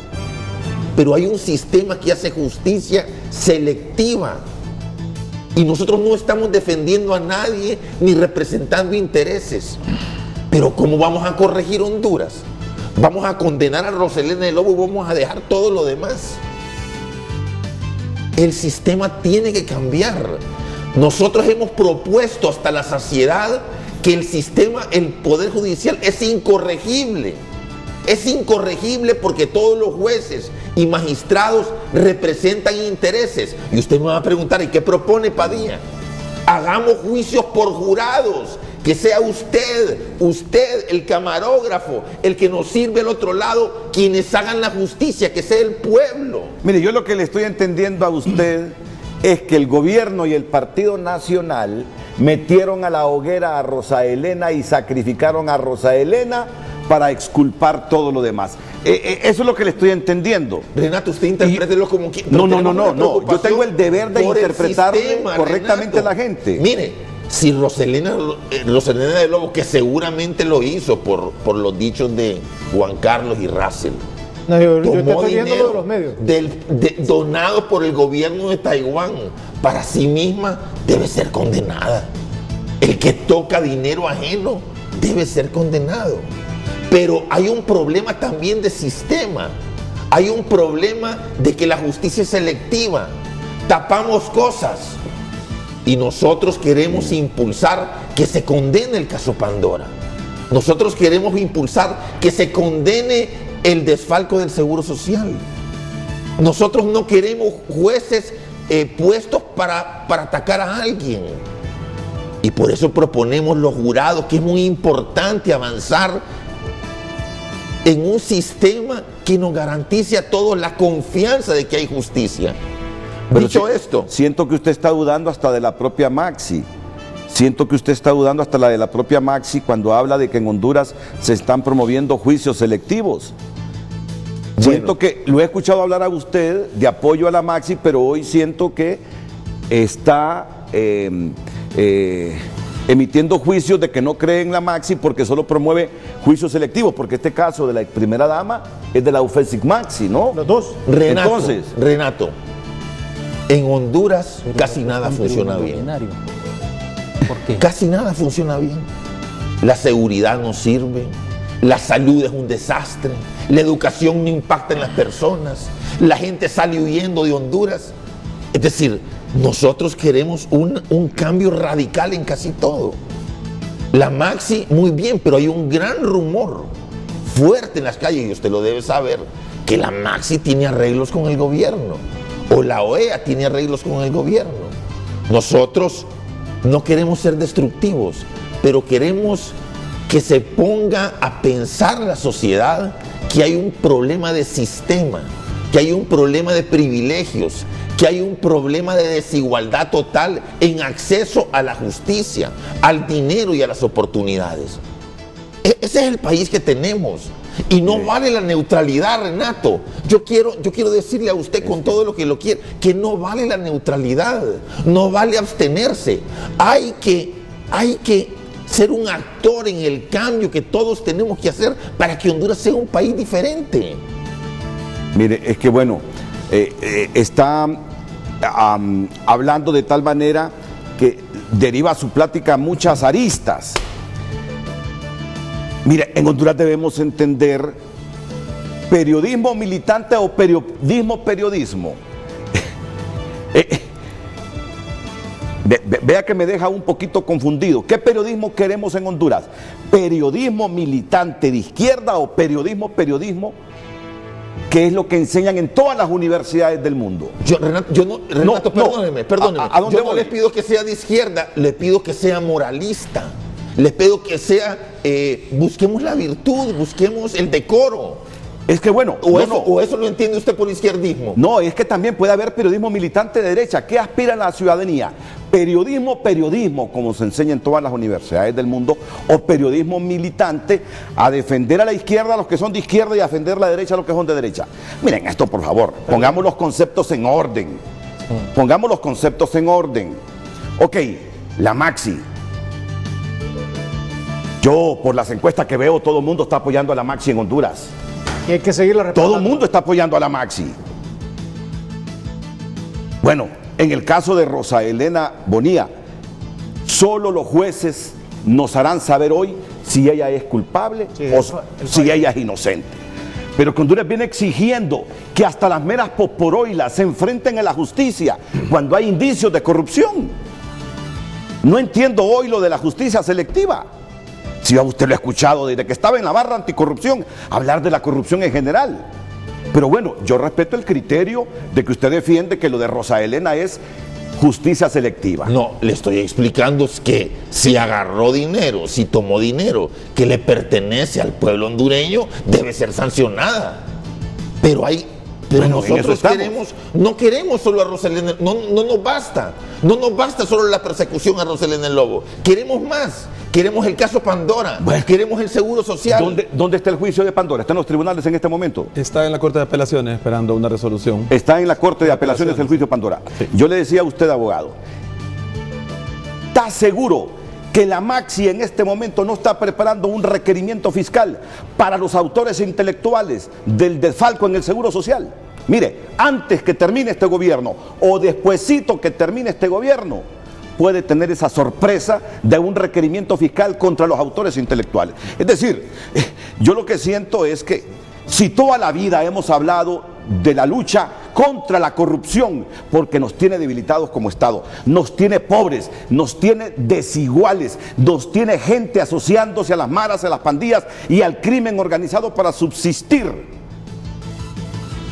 Pero hay un sistema que hace justicia selectiva. Y nosotros no estamos defendiendo a nadie ni representando intereses. Pero ¿cómo vamos a corregir Honduras? Vamos a condenar a Roselena de Lobo y vamos a dejar todo lo demás. El sistema tiene que cambiar. Nosotros hemos propuesto hasta la saciedad que el sistema, el Poder Judicial es incorregible. Es incorregible porque todos los jueces y magistrados representan intereses. Y usted me va a preguntar, ¿y qué propone Padilla? Hagamos juicios por jurados, que sea usted el camarógrafo, el que nos sirve al otro lado, quienes hagan la justicia, que sea el pueblo. Mire, yo lo que le estoy entendiendo a usted es que el gobierno y el Partido Nacional metieron a la hoguera a Rosa Elena y sacrificaron a Rosa Elena para exculpar todo lo demás. Eso es lo que le estoy entendiendo. Renato, usted interprételo como quiera. No. Yo tengo el deber de interpretarle correctamente, Renato, a la gente. Mire, si Roselena de Lobo, que seguramente lo hizo por los dichos de Juan Carlos y Russell, no, yo te tomó estoy viendo dinero lo de los medios. donado por el gobierno de Taiwán para sí misma, debe ser condenada. El que toca dinero ajeno debe ser condenado. Pero hay un problema también de sistema. Hay un problema de que la justicia es selectiva. Tapamos cosas. Y nosotros queremos impulsar que se condene el caso Pandora. Nosotros queremos impulsar que se condene el desfalco del Seguro Social. Nosotros no queremos jueces puestos para atacar a alguien. Y por eso proponemos los jurados, que es muy importante avanzar en un sistema que nos garantice a todos la confianza de que hay justicia. Pero dicho esto, siento que usted está dudando hasta de la propia Maxi. Siento que usted está dudando hasta de la propia Maxi cuando habla de que en Honduras se están promoviendo juicios selectivos. Siento que lo he escuchado hablar a usted de apoyo a la Maxi, pero hoy siento que está emitiendo juicios de que no cree en la Maxi porque solo promueve juicios selectivos, porque este caso de la primera dama es de la UFESIC Maxi, ¿no? Los dos. Renato, en Honduras casi nada funciona bien. ¿Por qué? Casi nada funciona bien. La seguridad no sirve, la salud es un desastre, la educación no impacta en las personas, la gente sale huyendo de Honduras. Es decir, nosotros queremos un cambio radical en casi todo. La Maxi, muy bien, pero hay un gran rumor fuerte en las calles, y usted lo debe saber, que la Maxi tiene arreglos con el gobierno, o la OEA tiene arreglos con el gobierno. Nosotros no queremos ser destructivos, pero queremos que se ponga a pensar la sociedad que hay un problema de sistema, que hay un problema de privilegios, que hay un problema de desigualdad total en acceso a la justicia, al dinero y a las oportunidades. Ese es el país que tenemos. Y no vale la neutralidad, Renato. Yo quiero decirle a usted con todo lo que lo quiere, que no vale la neutralidad, no vale abstenerse. Hay que ser un actor en el cambio que todos tenemos que hacer para que Honduras sea un país diferente. Mire, es que bueno, está hablando de tal manera que deriva su plática muchas aristas. Mire, en Honduras debemos entender periodismo militante o periodismo. Vea que me deja un poquito confundido. ¿Qué periodismo queremos en Honduras? ¿Periodismo militante de izquierda o periodismo, que es lo que enseñan en todas las universidades del mundo? Renato, perdóneme. ¿A dónde yo no le pido que sea de izquierda, le pido que sea moralista. Les pido que sea, busquemos la virtud, busquemos el decoro. Es que bueno, o eso lo entiende usted por izquierdismo. No, es que también puede haber periodismo militante de derecha. ¿Qué aspira la ciudadanía? Periodismo, como se enseña en todas las universidades del mundo, o periodismo militante a defender a la izquierda a los que son de izquierda y a defender a la derecha a los que son de derecha. Miren esto, por favor, pongamos los conceptos en orden. Ok, la Maxi. Yo, por las encuestas que veo, todo el mundo está apoyando a la Maxi en Honduras. Y hay que seguirla respaldando. Todo el mundo está apoyando a la Maxi. Bueno, en el caso de Rosa Elena Bonilla, solo los jueces nos harán saber hoy si si ella es culpable o si ella es inocente. Pero que Honduras viene exigiendo que hasta las meras poporoilas se enfrenten a la justicia cuando hay indicios de corrupción. No entiendo hoy lo de la justicia selectiva. Si usted lo ha escuchado desde que estaba en la barra anticorrupción, hablar de la corrupción en general. Pero bueno, yo respeto el criterio de que usted defiende que lo de Rosa Elena es justicia selectiva. No, le estoy explicando que si agarró dinero, si tomó dinero que le pertenece al pueblo hondureño, debe ser sancionada. Pero bueno, nosotros no queremos solo a Rosa Elena, no nos basta. No nos basta solo la persecución a Rosa Elena el Lobo. Queremos más. Queremos el caso Pandora, queremos el seguro social. ¿Dónde está el juicio de Pandora? ¿Está en los tribunales en este momento? Está en la Corte de Apelaciones esperando una resolución. Está en la Corte de Apelaciones el juicio de Pandora. Sí. Yo le decía a usted, abogado, ¿está seguro que la Maxi en este momento no está preparando un requerimiento fiscal para los autores intelectuales del desfalco en el seguro social? Mire, antes que termine este gobierno o despuesito que termine este gobierno, puede tener esa sorpresa de un requerimiento fiscal contra los autores intelectuales. Es decir, yo lo que siento es que si toda la vida hemos hablado de la lucha contra la corrupción, porque nos tiene debilitados como Estado, nos tiene pobres, nos tiene desiguales, nos tiene gente asociándose a las maras, a las pandillas y al crimen organizado para subsistir.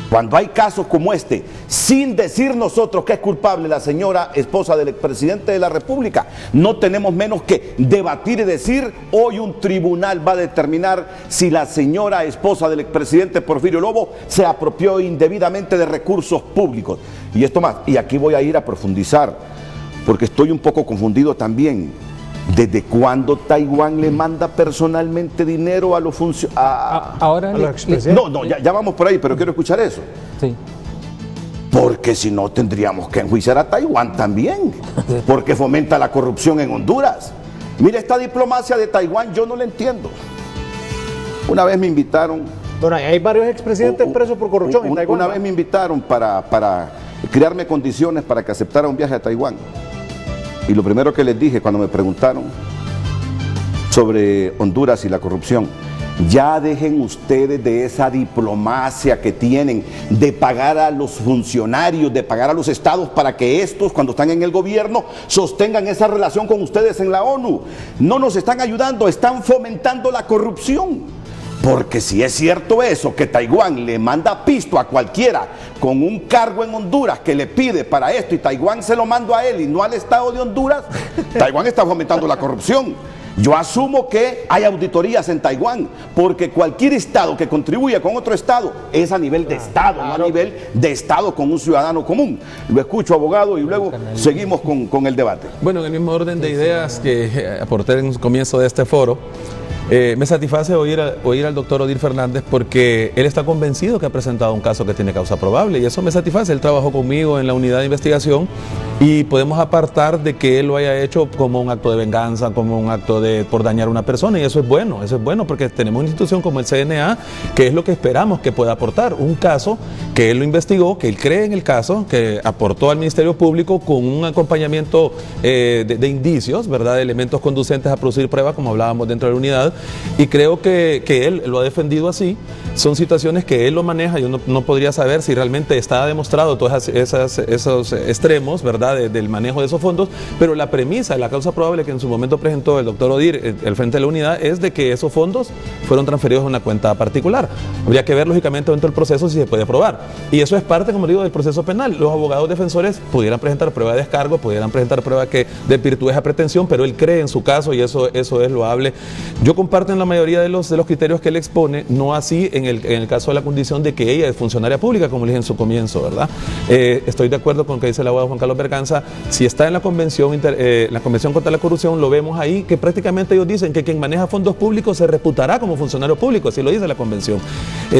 Cuando hay casos como este, sin decir nosotros que es culpable la señora esposa del expresidente de la República, no tenemos menos que debatir y decir, hoy un tribunal va a determinar si la señora esposa del expresidente Porfirio Lobo se apropió indebidamente de recursos públicos. Y esto más, y aquí voy a ir a profundizar, porque estoy un poco confundido también. ¿Desde cuándo Taiwán le manda personalmente dinero a los funcionarios? No, ya vamos por ahí, pero quiero escuchar eso. Sí. Porque si no tendríamos que enjuiciar a Taiwán también, porque fomenta la corrupción en Honduras. Mire, esta diplomacia de Taiwán yo no la entiendo. Una vez me invitaron... Bueno, hay varios expresidentes presos por corrupción en Taiwán. Una vez me invitaron para crearme condiciones para que aceptara un viaje a Taiwán. Y lo primero que les dije cuando me preguntaron sobre Honduras y la corrupción, ya dejen ustedes de esa diplomacia que tienen de pagar a los funcionarios, de pagar a los estados para que estos, cuando están en el gobierno, sostengan esa relación con ustedes en la ONU. No nos están ayudando, están fomentando la corrupción. Porque si es cierto eso, que Taiwán le manda pisto a cualquiera con un cargo en Honduras que le pide para esto y Taiwán se lo manda a él y no al Estado de Honduras, Taiwán está fomentando la corrupción. Yo asumo que hay auditorías en Taiwán, porque cualquier Estado que contribuya con otro Estado es a nivel de Estado, no a nivel de Estado con un ciudadano común. Lo escucho, abogado, y luego seguimos con el debate. Bueno, en el mismo orden de ideas que aporté en el comienzo de este foro, me satisface oír al doctor Odir Fernández porque él está convencido que ha presentado un caso que tiene causa probable y eso me satisface. Él trabajó conmigo en la unidad de investigación y podemos apartar de que él lo haya hecho como un acto de venganza, como un acto por dañar a una persona y eso es bueno porque tenemos una institución como el CNA que es lo que esperamos que pueda aportar. Un caso que él lo investigó, que él cree en el caso, que aportó al Ministerio Público con un acompañamiento de indicios, ¿verdad? De elementos conducentes a producir pruebas como hablábamos dentro de la unidad. Y creo que él lo ha defendido así. Son situaciones que él lo maneja. Yo no podría saber si realmente está demostrado todos esos extremos, ¿verdad? Del manejo de esos fondos, pero la premisa, la causa probable que en su momento presentó el doctor Odir, el frente de la unidad, es de que esos fondos fueron transferidos a una cuenta particular. Habría que ver lógicamente dentro del proceso si se puede probar. Y eso es parte, como digo, del proceso penal. Los abogados defensores pudieran presentar prueba de descargo, pudieran presentar prueba que desvirtúe esa pretensión, pero él cree en su caso y eso es loable. Yo comparto en la mayoría de los criterios que él expone, no así en el caso de la condición de que ella es funcionaria pública, como le dije en su comienzo, ¿verdad? Estoy de acuerdo con lo que dice el abogado Juan Carlos Berganza. Si está en la convención contra la corrupción, lo vemos ahí, que prácticamente ellos dicen que quien maneja fondos públicos se reputará como funcionario público, así lo dice la convención.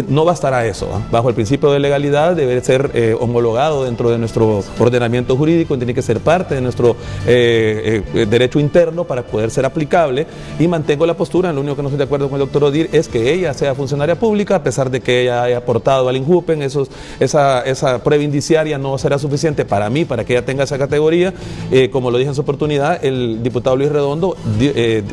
No bastará eso, ¿eh? Bajo el principio de legalidad debe ser homologado dentro de nuestro ordenamiento jurídico, tiene que ser parte de nuestro derecho interno para poder ser aplicable y mantengo la postura, lo único que no estoy de acuerdo con el doctor Odir es que ella sea funcionaria pública, a pesar de que ella haya aportado al INJUPEN, esa prueba indiciaria no será suficiente para mí, para que ella tenga esa categoría. Como lo dije en su oportunidad, el diputado Luis Redondo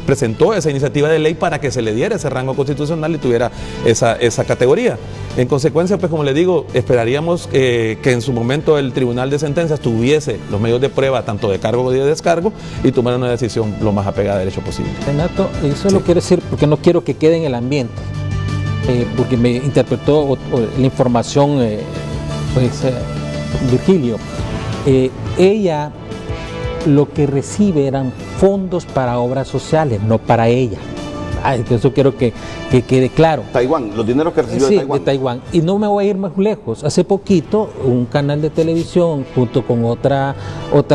presentó esa iniciativa de ley para que se le diera ese rango constitucional y tuviera esa categoría. En consecuencia, pues como le digo, esperaríamos que en su momento el Tribunal de Sentencias tuviese los medios de prueba, tanto de cargo como de descargo, y tomara una decisión lo más apegada a derecho posible. Renato, eso lo quiero decir porque no quiero que quede en el ambiente, porque me interpretó la información, Virgilio. Ella lo que recibe eran fondos para obras sociales, no para ella. Eso quiero que quede claro. Taiwán, los dineros que recibió sí, de Taiwán. de Taiwán. Y no me voy a ir más lejos. Hace poquito, un canal de televisión, junto con otra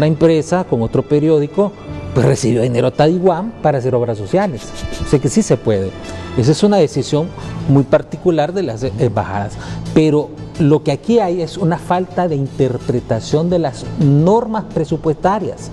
empresa, con otro periódico, pues recibió dinero a Taiwán para hacer obras sociales. O sea que sí se puede. Esa es una decisión muy particular de las embajadas. Pero lo que aquí hay es una falta de interpretación de las normas presupuestarias.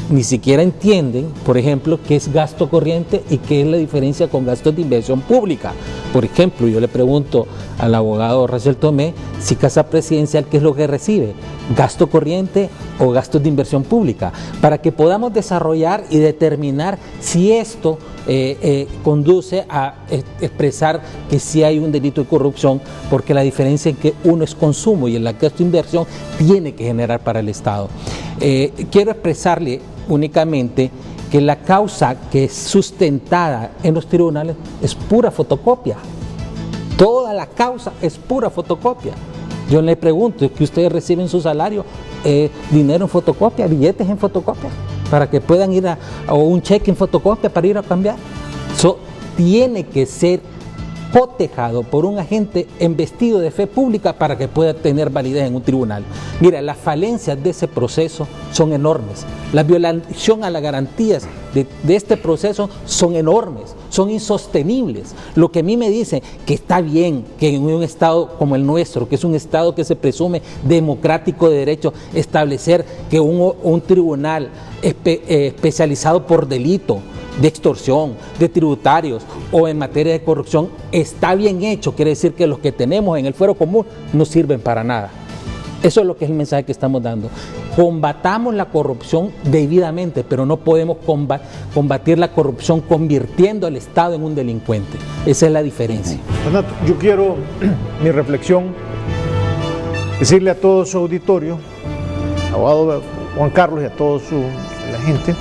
Ni siquiera entienden, por ejemplo, qué es gasto corriente y qué es la diferencia con gastos de inversión pública. Por ejemplo, yo le pregunto al abogado Rachel Tomé si Casa Presidencial, ¿qué es lo que recibe? ¿Gasto corriente o gastos de inversión pública? Para que podamos desarrollar y determinar si esto conduce a expresar que sí hay un delito de corrupción, porque la diferencia en que uno es consumo y el gasto de inversión tiene que generar para el Estado. Quiero expresarle únicamente que la causa que es sustentada en los tribunales es pura fotocopia. Toda la causa es pura fotocopia. Yo le pregunto, ¿es que ustedes reciben su salario, dinero en fotocopia, billetes en fotocopia, para que puedan ir o un cheque en fotocopia para ir a cambiar? Eso tiene que ser cotejado por un agente investido de fe pública para que pueda tener validez en un tribunal. Mira, las falencias de ese proceso son enormes. La violación a las garantías de este proceso son enormes, son insostenibles. Lo que a mí me dice que está bien que en un Estado como el nuestro, que es un Estado que se presume democrático de derecho, establecer que un tribunal especializado por delito de extorsión, de tributarios o en materia de corrupción está bien hecho, quiere decir que los que tenemos en el fuero común no sirven para nada. Eso es lo que es el mensaje que estamos dando. Combatamos la corrupción debidamente, pero no podemos combatir la corrupción convirtiendo al Estado en un delincuente. Esa es la diferencia. Renato, yo quiero, mi reflexión, decirle a todo su auditorio, abogado Juan Carlos y a toda la gente,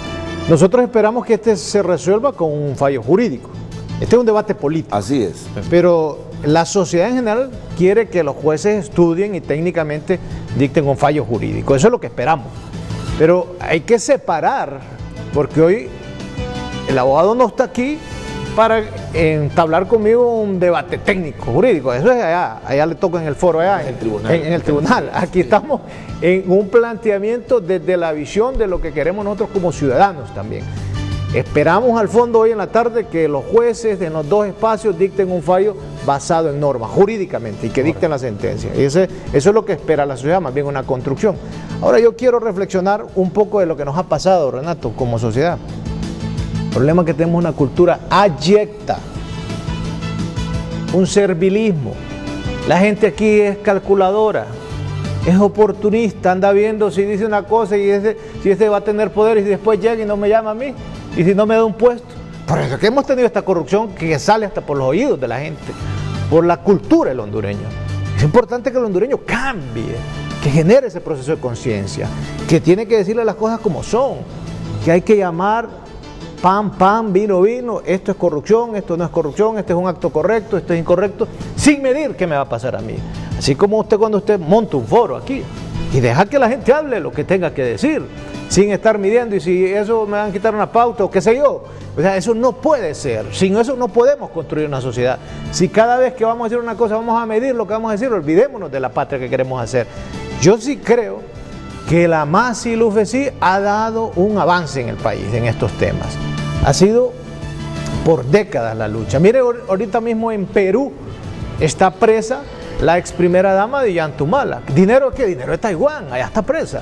nosotros esperamos que este se resuelva con un fallo jurídico. Este es un debate político. Así es. Pero la sociedad en general quiere que los jueces estudien y técnicamente dicten un fallo jurídico. Eso es lo que esperamos. Pero hay que separar, porque hoy el abogado no está aquí para entablar conmigo un debate técnico, jurídico. Eso es allá le toca en el foro, allá en el tribunal. Aquí estamos en un planteamiento desde la visión de lo que queremos nosotros como ciudadanos también. Esperamos al fondo hoy en la tarde que los jueces en los dos espacios dicten un fallo basado en normas, jurídicamente, y que dicten la sentencia. Eso es lo que espera la sociedad, más bien una construcción. Ahora yo quiero reflexionar un poco de lo que nos ha pasado, Renato, como sociedad. El problema es que tenemos una cultura abyecta, un servilismo. La gente aquí es calculadora, es oportunista, anda viendo si dice una cosa y si ese va a tener poder y después llega y no me llama a mí y si no me da un puesto. Por eso es que hemos tenido esta corrupción que sale hasta por los oídos de la gente, por la cultura del hondureño. Es importante que el hondureño cambie, que genere ese proceso de conciencia, que tiene que decirle las cosas como son, que hay que llamar pan, pan, vino, vino, esto es corrupción, esto no es corrupción, este es un acto correcto, esto es incorrecto, sin medir qué me va a pasar a mí. Así como usted cuando usted monta un foro aquí y deja que la gente hable lo que tenga que decir, sin estar midiendo y si eso me van a quitar una pauta o qué sé yo. O sea, eso no puede ser. Sin eso no podemos construir una sociedad. Si cada vez que vamos a decir una cosa vamos a medir lo que vamos a decir, olvidémonos de la patria que queremos hacer. Yo sí creo que la MASI y la UFESI ha dado un avance en el país en estos temas. Ha sido por décadas la lucha. Mire, ahorita mismo en Perú está presa la ex primera dama de Yantumala. ¿Dinero qué? Dinero de Taiwán, allá está presa.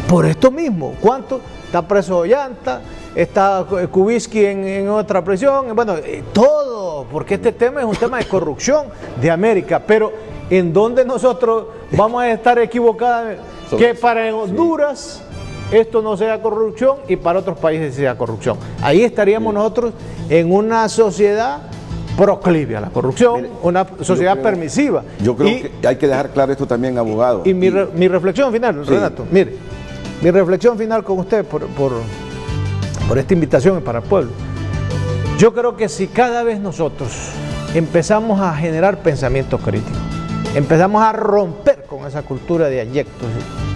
Por esto mismo, ¿cuánto? Está preso Ollanta, está Kuviski en otra prisión, bueno, todo, porque este tema es un tema de corrupción de América, pero ¿en dónde nosotros vamos a estar equivocados que para Honduras esto no sea corrupción y para otros países sea corrupción. Ahí estaríamos nosotros en una sociedad proclive a la corrupción, Mire, una sociedad permisiva. Yo creo que hay que dejar claro esto también, abogado. Y mi reflexión final, Sí. Renato, mire, mi reflexión final con usted por esta invitación para el pueblo. Yo creo que si cada vez nosotros empezamos a generar pensamientos críticos, empezamos a romper con esa cultura de abyectos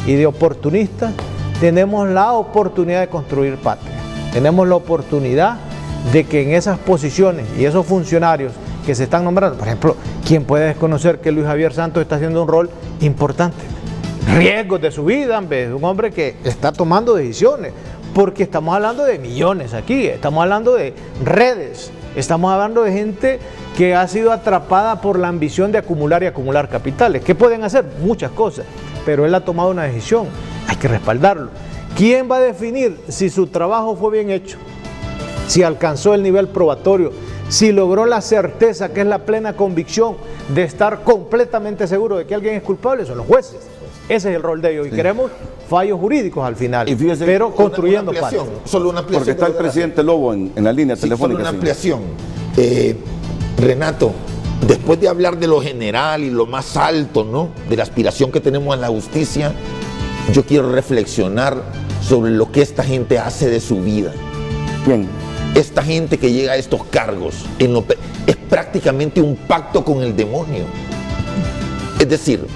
y de oportunistas, tenemos la oportunidad de construir patria. Tenemos la oportunidad de que en esas posiciones y esos funcionarios que se están nombrando, por ejemplo, ¿quién puede desconocer que Luis Javier Santos está haciendo un rol importante? Riesgos de su vida, es un hombre que está tomando decisiones, porque estamos hablando de millones aquí, estamos hablando de redes, estamos hablando de gente que ha sido atrapada por la ambición de acumular y acumular capitales. ¿Qué pueden hacer? Muchas cosas, pero él ha tomado una decisión, hay que respaldarlo. ¿Quién va a definir si su trabajo fue bien hecho? Si alcanzó el nivel probatorio, si logró la certeza, que es la plena convicción de estar completamente seguro de que alguien es culpable, son los jueces. Ese es el rol de ellos y queremos fallos jurídicos al final, Y fíjese, pero construyendo una ampliación, paz. solo una ampliación. Porque está el presidente Lobo en la línea Sí, telefónica. solo una señor. ampliación. Renato, después de hablar de lo general y lo más alto, ¿no?, de la aspiración que tenemos a la justicia, yo quiero reflexionar sobre lo que esta gente hace de su vida. ¿Quién? Esta gente que llega a estos cargos es prácticamente un pacto con el demonio. Es decir,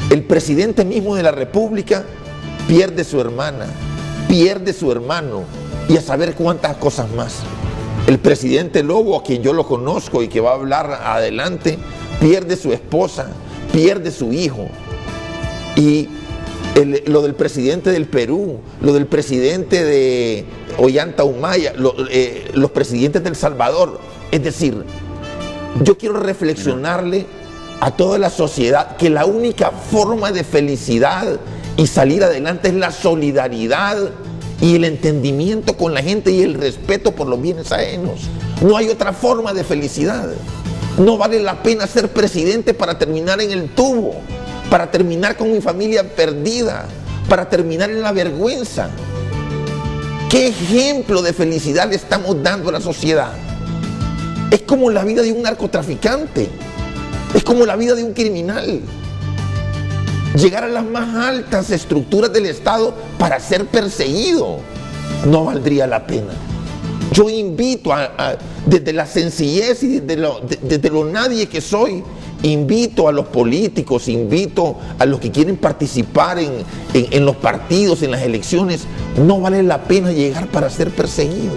el presidente mismo de la República pierde su hermana, pierde su hermano y a saber cuántas cosas más. El presidente Lobo, a quien yo lo conozco y que va a hablar adelante, pierde su esposa, pierde su hijo. Y lo del presidente del Perú, lo del presidente de Ollanta Humala, los presidentes del Salvador. Es decir, yo quiero reflexionarle a toda la sociedad que la única forma de felicidad y salir adelante es la solidaridad y el entendimiento con la gente y el respeto por los bienes ajenos. No hay otra forma de felicidad. No vale la pena ser presidente para terminar en el tubo, para terminar con mi familia perdida, para terminar en la vergüenza. ¿Qué ejemplo de felicidad le estamos dando a la sociedad? Es como la vida de un narcotraficante, es como la vida de un criminal. Llegar a las más altas estructuras del Estado para ser perseguido no valdría la pena. Yo invito desde la sencillez y desde lo nadie que soy, invito a los políticos, invito a los que quieren participar en los partidos, en las elecciones. No vale la pena llegar para ser perseguido.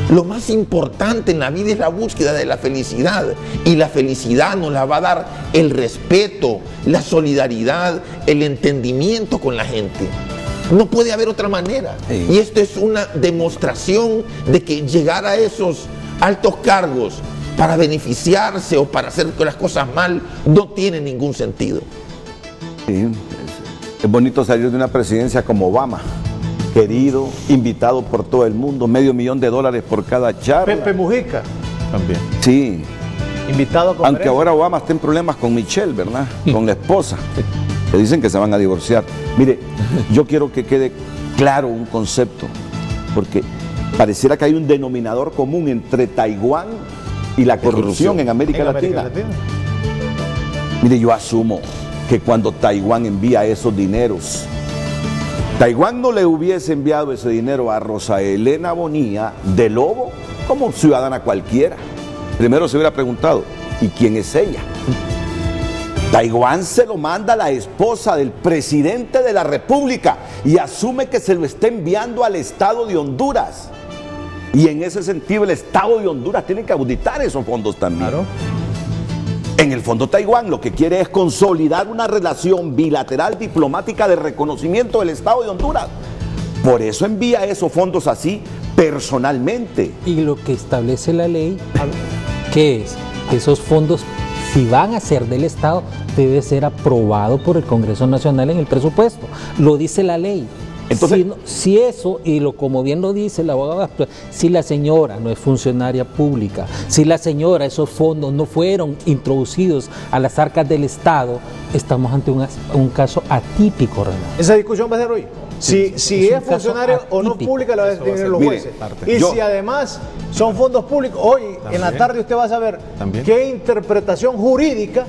Lo más importante en la vida es la búsqueda de la felicidad, y la felicidad nos la va a dar el respeto, la solidaridad, el entendimiento con la gente. No puede haber otra manera. Sí. Y esto es una demostración de que llegar a esos altos cargos para beneficiarse o para hacer las cosas mal no tiene ningún sentido. Sí, es bonito salir de una presidencia como Obama, querido, invitado por todo el mundo, $500,000 por cada charla. Pepe Mujica, También. Sí, invitado a aunque conferencia. ahora Obama está en problemas con Michelle, ¿verdad? Con la esposa. Que dicen que se van a divorciar. Mire, yo quiero que quede claro un concepto, porque pareciera que hay un denominador común entre Taiwán y la corrupción en América Latina. Mire, yo asumo que cuando Taiwán envía esos dineros, Taiwán no le hubiese enviado ese dinero a Rosa Elena Bonilla de Lobo como ciudadana cualquiera. Primero se hubiera preguntado, ¿y quién es ella? Taiwán se lo manda a la esposa del presidente de la República y asume que se lo está enviando al Estado de Honduras. Y en ese sentido el Estado de Honduras tiene que auditar esos fondos también. Claro. En el fondo Taiwán lo que quiere es consolidar una relación bilateral diplomática de reconocimiento del Estado de Honduras. Por eso envía esos fondos así personalmente. Y lo que establece la ley, ¿qué es? Que esos fondos, si van a ser del Estado, debe ser aprobado por el Congreso Nacional en el presupuesto. Lo dice la ley. Entonces, si eso, y como bien lo dice el abogado, si la señora no es funcionaria pública, si la señora, esos fondos no fueron introducidos a las arcas del Estado, estamos ante un caso atípico, Renato. Esa discusión va a ser hoy. Si es funcionario o no pública, la van a definir los jueces. Y si además son fondos públicos, hoy en la tarde usted va a saber qué interpretación jurídica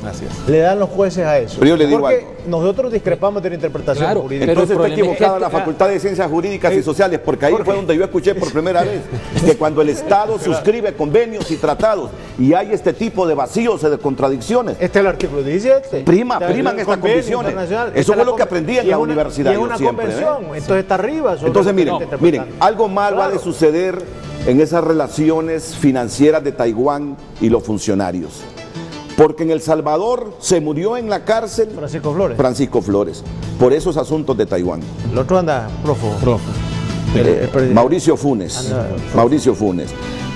le dan los jueces a eso. Pero yo le digo porque algo. Nosotros discrepamos de la interpretación jurídica. Entonces está equivocada la Facultad de Ciencias Jurídicas y Sociales, porque ahí fue donde yo escuché por primera vez que cuando el Estado suscribe convenios y tratados y hay este tipo de vacíos y de contradicciones. Este es el artículo 17. Priman estas condiciones. Eso fue lo que aprendí en la universidad. Y es una convención, entonces está arriba. Entonces miren, algo malo ha de suceder en esas relaciones financieras de Taiwán y los funcionarios. Porque en El Salvador se murió en la cárcel Francisco Flores por esos asuntos de Taiwán. El otro anda prófugo. Mauricio Funes.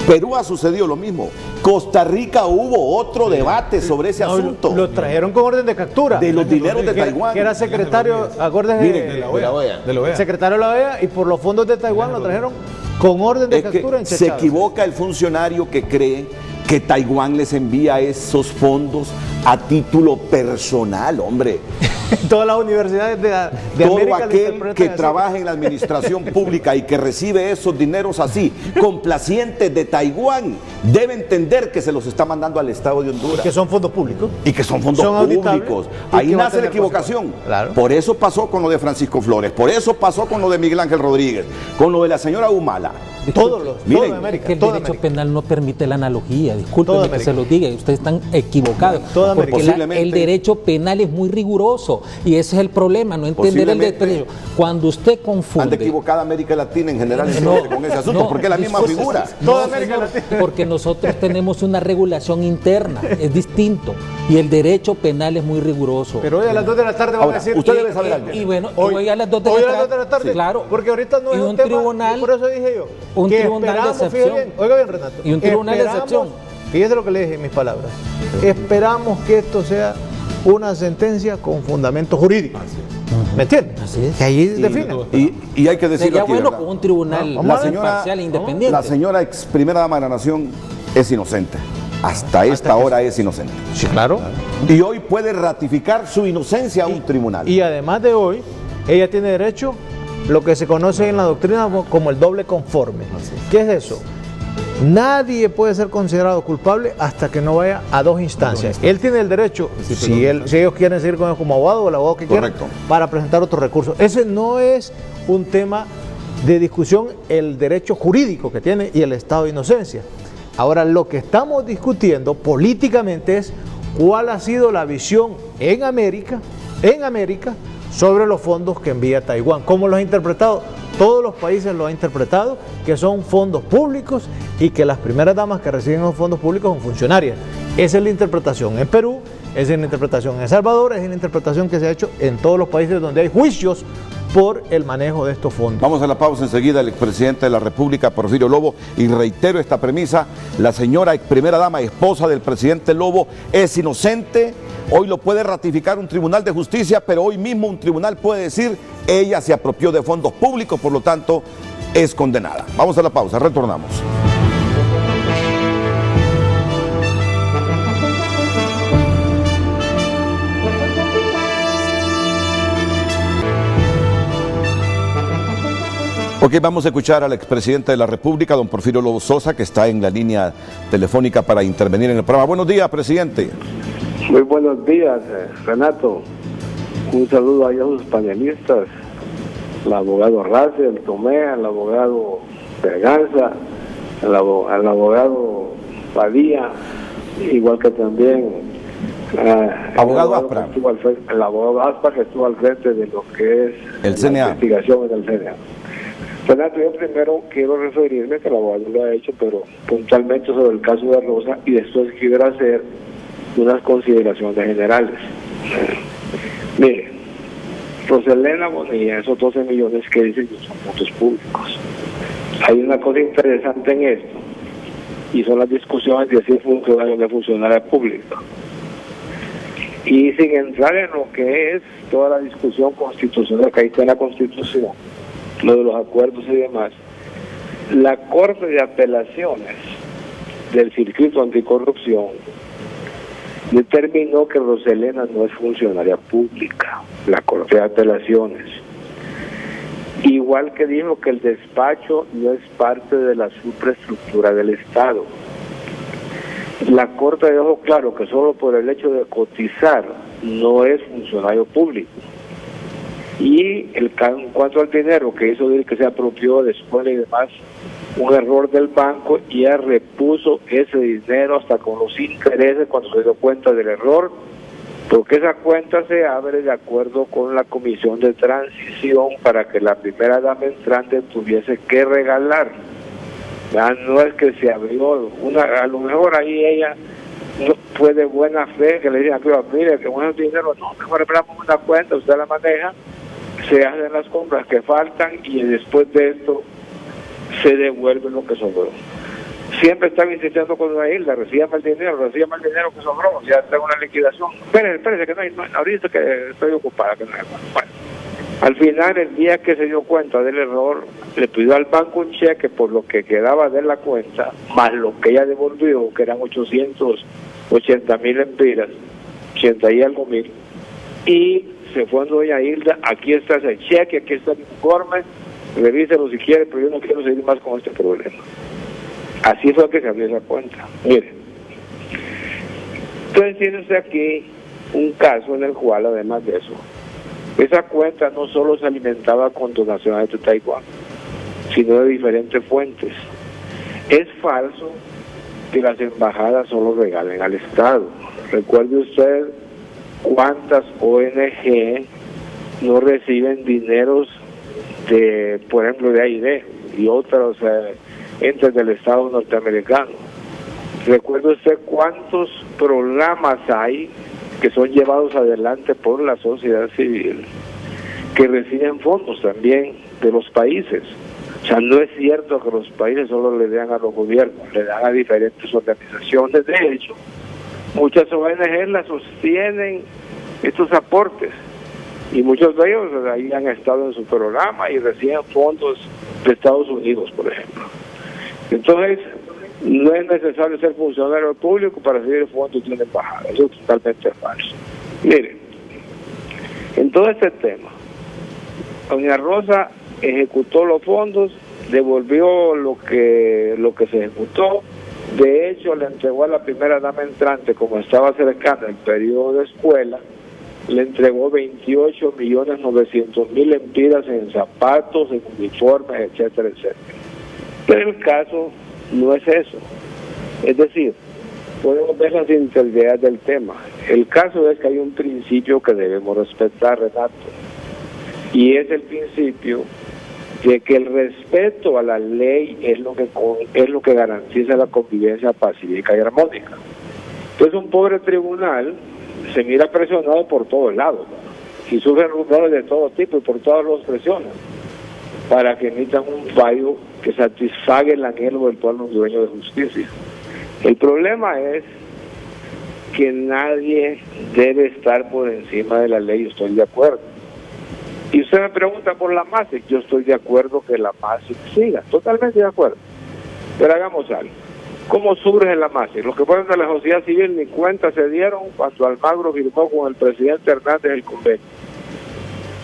Perú ha sucedido lo mismo. Costa Rica hubo otro debate sobre ese asunto. Lo trajeron con orden de captura. De los dineros de Taiwán. Que era secretario, acuérdense, de la OEA. Secretario de la OEA, y por los fondos de Taiwán lo trajeron con orden de captura. Que se equivoca el funcionario que cree que Taiwán les envía esos fondos a título personal, hombre. Todas las universidades de todo América aquel que trabaja en la administración pública y que recibe esos dineros así, complacientes de Taiwán, debe entender que se los está mandando al Estado de Honduras. Que son fondos públicos. Y que son fondos públicos. Ahí nace la equivocación. Claro. Por eso pasó con lo de Francisco Flores, por eso pasó con lo de Miguel Ángel Rodríguez, con lo de la señora Humala. Todo de América. Que el derecho penal no permite la analogía, discúlpenme que se lo diga, ustedes están equivocados, porque el derecho penal es muy riguroso y ese es el problema, no entender el derecho. Cuando usted confunde... Anda equivocada América Latina en general con ese asunto, porque es la misma figura. Toda América Latina. Porque nosotros tenemos una regulación interna, es distinto, y el derecho penal es muy riguroso. Pero hoy a las 2 de la tarde van a decir... Usted debe saber algo. Y bueno, hoy a las 2 de la tarde, claro. Porque ahorita no es un tema, tribunal, y por eso dije yo, un tribunal de excepción. Oiga bien, Renato. Y un tribunal de excepción. Fíjese lo que le dije en mis palabras. Esperamos que esto sea una sentencia con fundamento jurídico. ¿Me entiendes? Así es. Que ahí define. Y hay que decirlo sería aquí, bueno ¿verdad? con un tribunal imparcial e independiente. La señora ex primera dama de la nación es inocente. Hasta esta hora es inocente. Sí, claro. Y hoy puede ratificar su inocencia a un tribunal. Y además de hoy, ella tiene derecho lo que se conoce en la doctrina como el doble conforme. ¿Qué es eso? Nadie puede ser considerado culpable hasta que no vaya a 2 instancias. Él tiene el derecho, si ellos quieren seguir con él como abogado o el abogado que quieran, para presentar otro recurso. Ese no es un tema de discusión, el derecho jurídico que tiene y el estado de inocencia. Ahora, lo que estamos discutiendo políticamente es cuál ha sido la visión en América, sobre los fondos que envía Taiwán. ¿Cómo los ha interpretado? Todos los países lo han interpretado, que son fondos públicos y que las primeras damas que reciben los fondos públicos son funcionarias. Esa es la interpretación en Perú, esa es la interpretación en El Salvador, esa es la interpretación que se ha hecho en todos los países donde hay juicios por el manejo de estos fondos. Vamos a la pausa enseguida. El expresidente de la República, Porfirio Lobo, y reitero esta premisa: la señora ex primera dama, esposa del presidente Lobo, es inocente. Hoy lo puede ratificar un tribunal de justicia, pero hoy mismo un tribunal puede decir ella se apropió de fondos públicos, por lo tanto es condenada. Vamos a la pausa, retornamos. Ok, vamos a escuchar al expresidente de la República, don Porfirio Lobo Sosa, que está en la línea telefónica para intervenir en el programa. Buenos días, presidente. Muy buenos días, Renato. Un saludo a sus panelistas, al abogado Race, el Tomé, al abogado Berganza, al abogado Padilla, igual que también abogado Aspra. El abogado Aspra, que estuvo al frente de lo que es el CNA. La investigación del CNA. Renato, yo primero quiero referirme, que el abogado lo ha hecho, pero puntualmente sobre el caso de Rosa, y después quiero hacer unas consideraciones generales. Mire, Roselena Bonilla, esos 12 millones que dicen que son fondos públicos. Hay una cosa interesante en esto, y son las discusiones de si es funcionario o no funcionario público. Y sin entrar en lo que es toda la discusión constitucional que ahí está en la Constitución, lo de los acuerdos y demás, la Corte de Apelaciones del Circuito Anticorrupción determinó que Roselena no es funcionaria pública, la Corte de Apelaciones. Igual que dijo que el despacho no es parte de la superestructura del Estado. La Corte dejó claro que solo por el hecho de cotizar no es funcionario público. Y en cuanto al dinero que hizo que se apropió de escuela y demás, un error del banco, y ya repuso ese dinero hasta con los intereses cuando se dio cuenta del error, porque esa cuenta se abre de acuerdo con la comisión de transición para que la primera dama entrante tuviese que regalar. Ya no es que se abrió a lo mejor ahí ella no fue de buena fe, que le digan, mire, que bueno dinero, no, mejor abramos una cuenta, usted la maneja, se hacen las compras que faltan y después de esto se devuelve lo que sobró. Siempre están insistiendo con una isla, recíbame el dinero que sobró, ya tengo una liquidación. Espérese, que no, ahorita que estoy ocupada, que no hay. Bueno, al final, el día que se dio cuenta del error, le pidió al banco un cheque por lo que quedaba de la cuenta, más lo que ella devolvió, que eran 880,000 lempiras, 80 y algo mil, y se fue a doña Hilda, aquí está ese cheque, aquí está el informe, revíselo si quiere, pero yo no quiero seguir más con este problema. Así fue que se abrió esa cuenta. Mire, entonces tiene usted aquí un caso en el cual, además de eso, esa cuenta no solo se alimentaba con donaciones de Taiwán, sino de diferentes fuentes. Es falso que las embajadas solo regalen al Estado. Recuerde usted cuántas ONG no reciben dineros de, por ejemplo, de AID y otros entes del Estado norteamericano. Recuerde usted cuántos programas hay que son llevados adelante por la sociedad civil, que reciben fondos también de los países. O sea, no es cierto que los países solo le dan a los gobiernos, le dan a diferentes organizaciones. De hecho, muchas ONG las sostienen estos aportes, y muchos de ellos ahí han estado en su programa y reciben fondos de Estados Unidos, por ejemplo. Entonces, no es necesario ser funcionario público para recibir fondos de una embajada. Eso es totalmente falso. Miren, en todo este tema, doña Rosa ejecutó los fondos, devolvió lo que se ejecutó. De hecho, le entregó a la primera dama entrante, como estaba cercana el periodo de escuela, le entregó 28.900.000 lempiras en zapatos, en uniformes, etcétera, etcétera. Pero el caso no es eso. Es decir, podemos ver las integridades del tema. El caso es que hay un principio que debemos respetar, Renato, y es el principio de que el respeto a la ley es lo que garantiza la convivencia pacífica y armónica. Entonces, un pobre tribunal se mira presionado por todos lados, ¿no? Y sufre rumores de todo tipo y por todas las presiones para que emitan un fallo que satisfaga el anhelo del pueblo hondureño de justicia. El problema es que nadie debe estar por encima de la ley, yo estoy de acuerdo. Y usted me pregunta por la MASIC, yo estoy de acuerdo que la MASIC siga, totalmente de acuerdo. Pero hagamos algo. ¿Cómo surge la MASIC? Los que fueron de la sociedad civil ni cuenta se dieron cuando Almagro firmó con el presidente Hernández el convenio.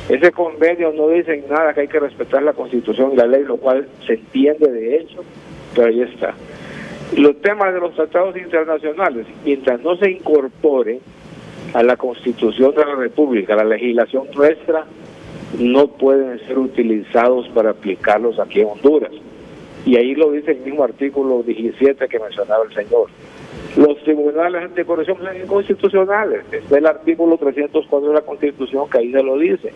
Ese convenio no dice en nada que hay que respetar la Constitución y la ley, lo cual se entiende de hecho, pero ahí está. Los temas de los tratados internacionales, mientras no se incorporen a la Constitución de la República, a la legislación nuestra, no pueden ser utilizados para aplicarlos aquí en Honduras. Y ahí lo dice el mismo artículo 17 que mencionaba el señor. Los tribunales anticorrupción son inconstitucionales. Está el artículo 304 de la Constitución que ahí se lo dice.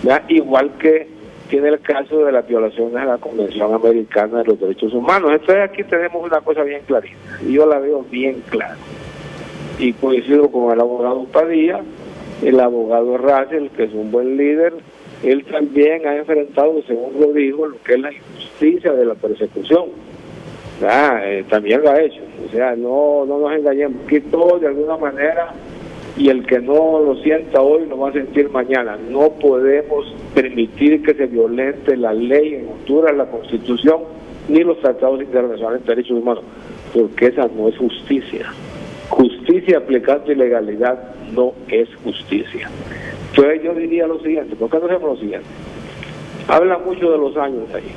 ¿Ya? Igual que tiene el caso de las violaciones a la Convención Americana de los Derechos Humanos. Entonces aquí tenemos una cosa bien clarita, y yo la veo bien clara. Y coincido con el abogado Padilla, el abogado Russell, que es un buen líder. Él también ha enfrentado, según lo dijo, lo que es la injusticia de la persecución. También lo ha hecho. O sea, no nos engañemos. Aquí todos, de alguna manera, y el que no lo sienta hoy lo va a sentir mañana. No podemos permitir que se violente la ley en Honduras, la Constitución, ni los tratados internacionales de derechos humanos, porque esa no es justicia. Justicia aplicando ilegalidad no es justicia. Entonces yo diría lo siguiente, ¿por qué no hacemos lo siguiente? Habla mucho de los años ahí.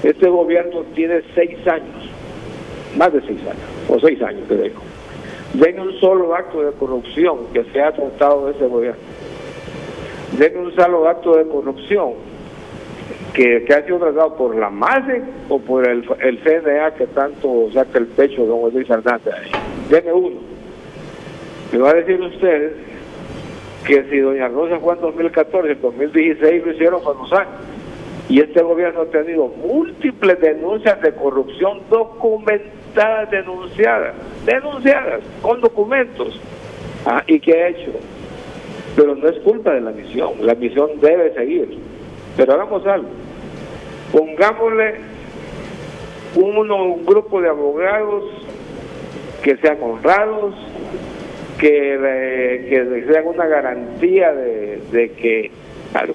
Este gobierno tiene 6 años, más de 6 años, o 6 años que digo. Denme un solo acto de corrupción que se ha tratado de ese gobierno. Denme un solo acto de corrupción que ha sido tratado por la MASE o por el CNA que tanto saca el pecho de don José Fernández ahí. Denme uno. Me va a decir usted que si doña Rosa fue en 2014, en 2016 lo hicieron con los años. Y este gobierno ha tenido múltiples denuncias de corrupción documentadas, denunciadas, con documentos. ¿Y qué ha hecho? Pero no es culpa de la misión debe seguir. Pero hagamos algo, pongámosle un grupo de abogados que sean honrados, que sean una garantía de que,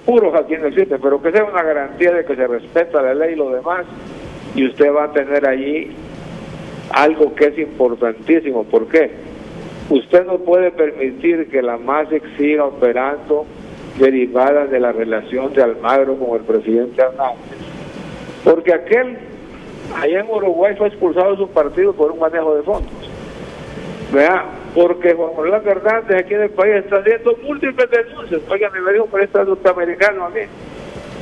puros aquí no existe, pero que sea una garantía de que se respeta la ley y lo demás, y usted va a tener allí algo que es importantísimo. ¿Por qué? Usted no puede permitir que la MASEC siga operando derivada de la relación de Almagro con el presidente Hernández, porque aquel allá en Uruguay fue expulsado de su partido por un manejo de fondos. Vea, porque Juan Orlando Hernández aquí en el país está haciendo múltiples denuncias. Oiga, me dijo por este norteamericano a mí,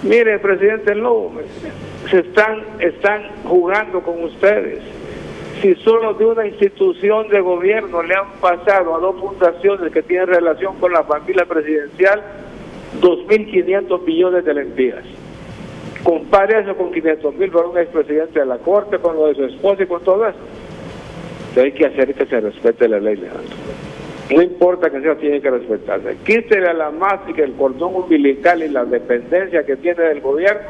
mire, presidente Lobo, están jugando con ustedes. Si solo de una institución de gobierno le han pasado a 2 fundaciones que tienen relación con la familia presidencial 2.500 millones de lempiras. Compare eso con 500.000 para un expresidente de la Corte, con lo de su esposa y con todo eso. Entonces hay que hacer que se respete la ley, Leandro. No importa que sea, tiene que respetarse. Quítele a la MASEC el cordón umbilical y la dependencia que tiene del gobierno,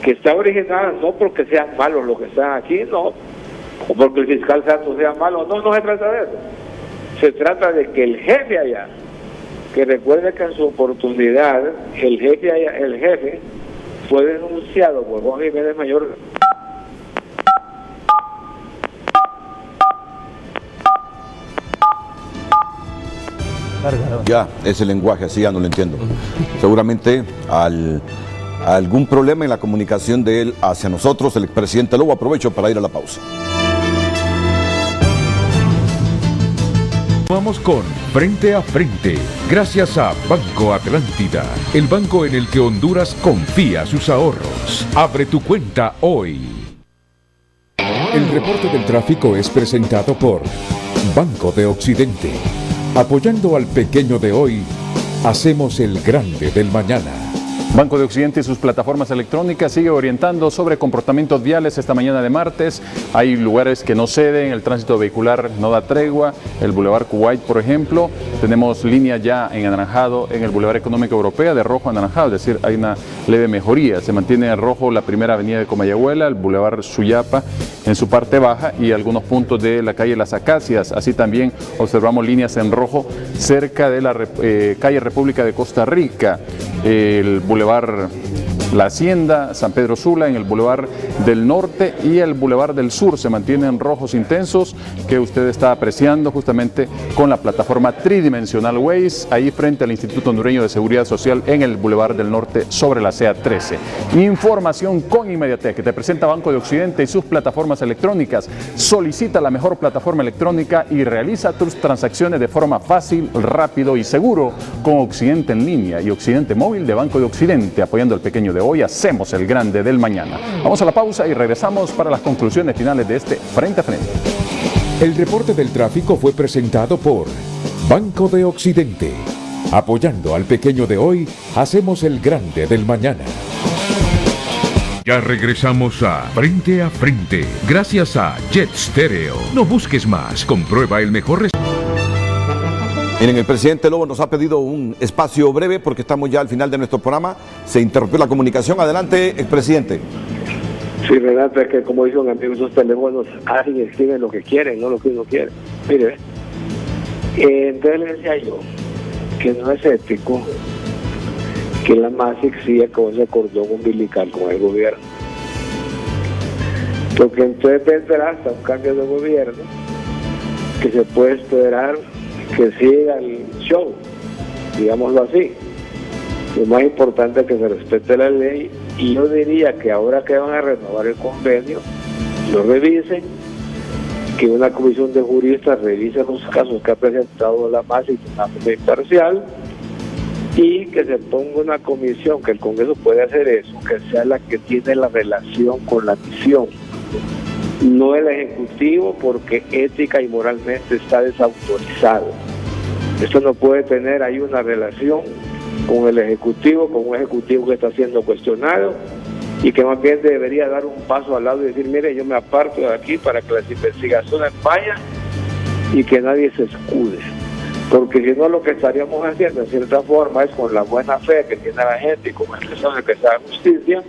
que está originada no porque sean malos los que están aquí, no, o porque el fiscal Santos sea malo, no se trata de eso. Se trata de que el jefe allá, que recuerde que en su oportunidad el jefe fue denunciado por Juan Jiménez Mayor. Ya, ese lenguaje así ya no lo entiendo. Seguramente algún problema en la comunicación de él hacia nosotros, el expresidente Lobo. Aprovecho para ir a la pausa. Vamos con Frente a Frente, gracias a Banco Atlántida, el banco en el que Honduras confía sus ahorros. Abre tu cuenta hoy. El reporte del tráfico es presentado por Banco de Occidente. Apoyando al pequeño de hoy, hacemos el grande del mañana. Banco de Occidente y sus plataformas electrónicas sigue orientando sobre comportamientos viales esta mañana de martes. Hay lugares que no ceden, el tránsito vehicular no da tregua, el Boulevard Kuwait, por ejemplo. Tenemos línea ya en anaranjado en el Boulevard Económico Europeo, de rojo a anaranjado, es decir, hay una leve mejoría. Se mantiene en rojo la primera avenida de Comayagüela, el Boulevard Suyapa en su parte baja y algunos puntos de la calle Las Acacias. Así también observamos líneas en rojo cerca de la calle República de Costa Rica, el Boulevard La Hacienda, San Pedro Sula, en el Boulevard del Norte y el Boulevard del Sur se mantienen rojos intensos que usted está apreciando justamente con la plataforma tridimensional Waze, ahí frente al Instituto Hondureño de Seguridad Social en el Boulevard del Norte sobre la CEA 13. Información con inmediatez que te presenta Banco de Occidente y sus plataformas electrónicas. Solicita la mejor plataforma electrónica y realiza tus transacciones de forma fácil, rápido y seguro con Occidente en línea y Occidente móvil de Banco de Occidente, apoyando al pequeño de hoy, hacemos el grande del mañana. Vamos a la pausa y regresamos para las conclusiones finales de este Frente a Frente. El reporte del tráfico fue presentado por Banco de Occidente. Apoyando al pequeño de hoy, hacemos el grande del mañana. Ya regresamos a Frente, gracias a Jet Stereo. No busques más, comprueba el mejor Miren, el presidente Lobo nos ha pedido un espacio breve porque estamos ya al final de nuestro programa. Se interrumpió la comunicación. Adelante, expresidente. Sí, Renato, es que como dicen amigos, esos teléfonos hacen y escriben lo que quieren, no lo que uno quiere. Mire, Entonces le decía yo que no es ético que la MASI exija con ese cordón umbilical con el gobierno, porque entonces vendrá hasta un cambio de gobierno que se puede esperar que siga el show, digámoslo así. Lo más importante es que se respete la ley, y yo diría que ahora que van a renovar el convenio, lo revisen, que una comisión de juristas revise los casos que ha presentado la MASI de una forma imparcial, y que se ponga una comisión, que el Congreso puede hacer eso, que sea la que tiene la relación con la misión, no el Ejecutivo, porque ética y moralmente está desautorizado. Esto no puede tener ahí una relación con el Ejecutivo, con un Ejecutivo que está siendo cuestionado, y que más bien debería dar un paso al lado y decir, mire, yo me aparto de aquí para que las investigaciones vayan y que nadie se escude. Porque si no, lo que estaríamos haciendo en cierta forma es, con la buena fe que tiene la gente y con el deseo de que se haga justicia,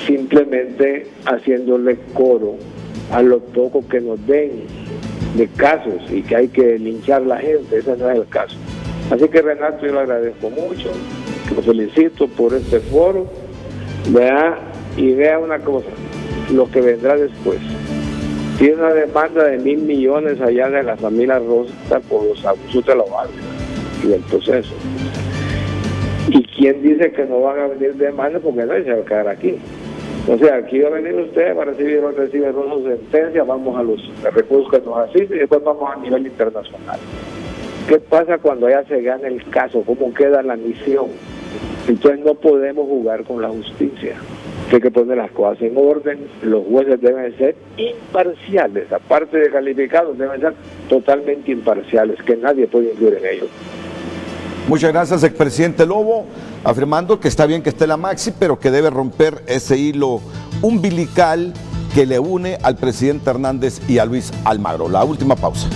simplemente haciéndole coro a lo poco que nos den de casos y que hay que linchar a la gente. Ese no es el caso. Así que, Renato, yo le agradezco mucho, lo felicito por este foro. Vea una cosa, lo que vendrá después. Tiene una demanda de 1.000 millones allá de la familia Rosa por los abusos de la base y del proceso. ¿Y quién dice que no van a venir demandas? Porque nadie se va a quedar aquí. O sea, aquí va a venir usted, va a recibir su sentencia, vamos a los recursos que nos asisten y después vamos a nivel internacional. ¿Qué pasa cuando allá se gana el caso? ¿Cómo queda la misión? Entonces no podemos jugar con la justicia. Hay que poner las cosas en orden, los jueces deben ser imparciales, aparte de calificados, deben ser totalmente imparciales, que nadie puede influir en ellos. Muchas gracias, expresidente Lobo, afirmando que está bien que esté la MASI, pero que debe romper ese hilo umbilical que le une al presidente Hernández y a Luis Almagro. La última pausa.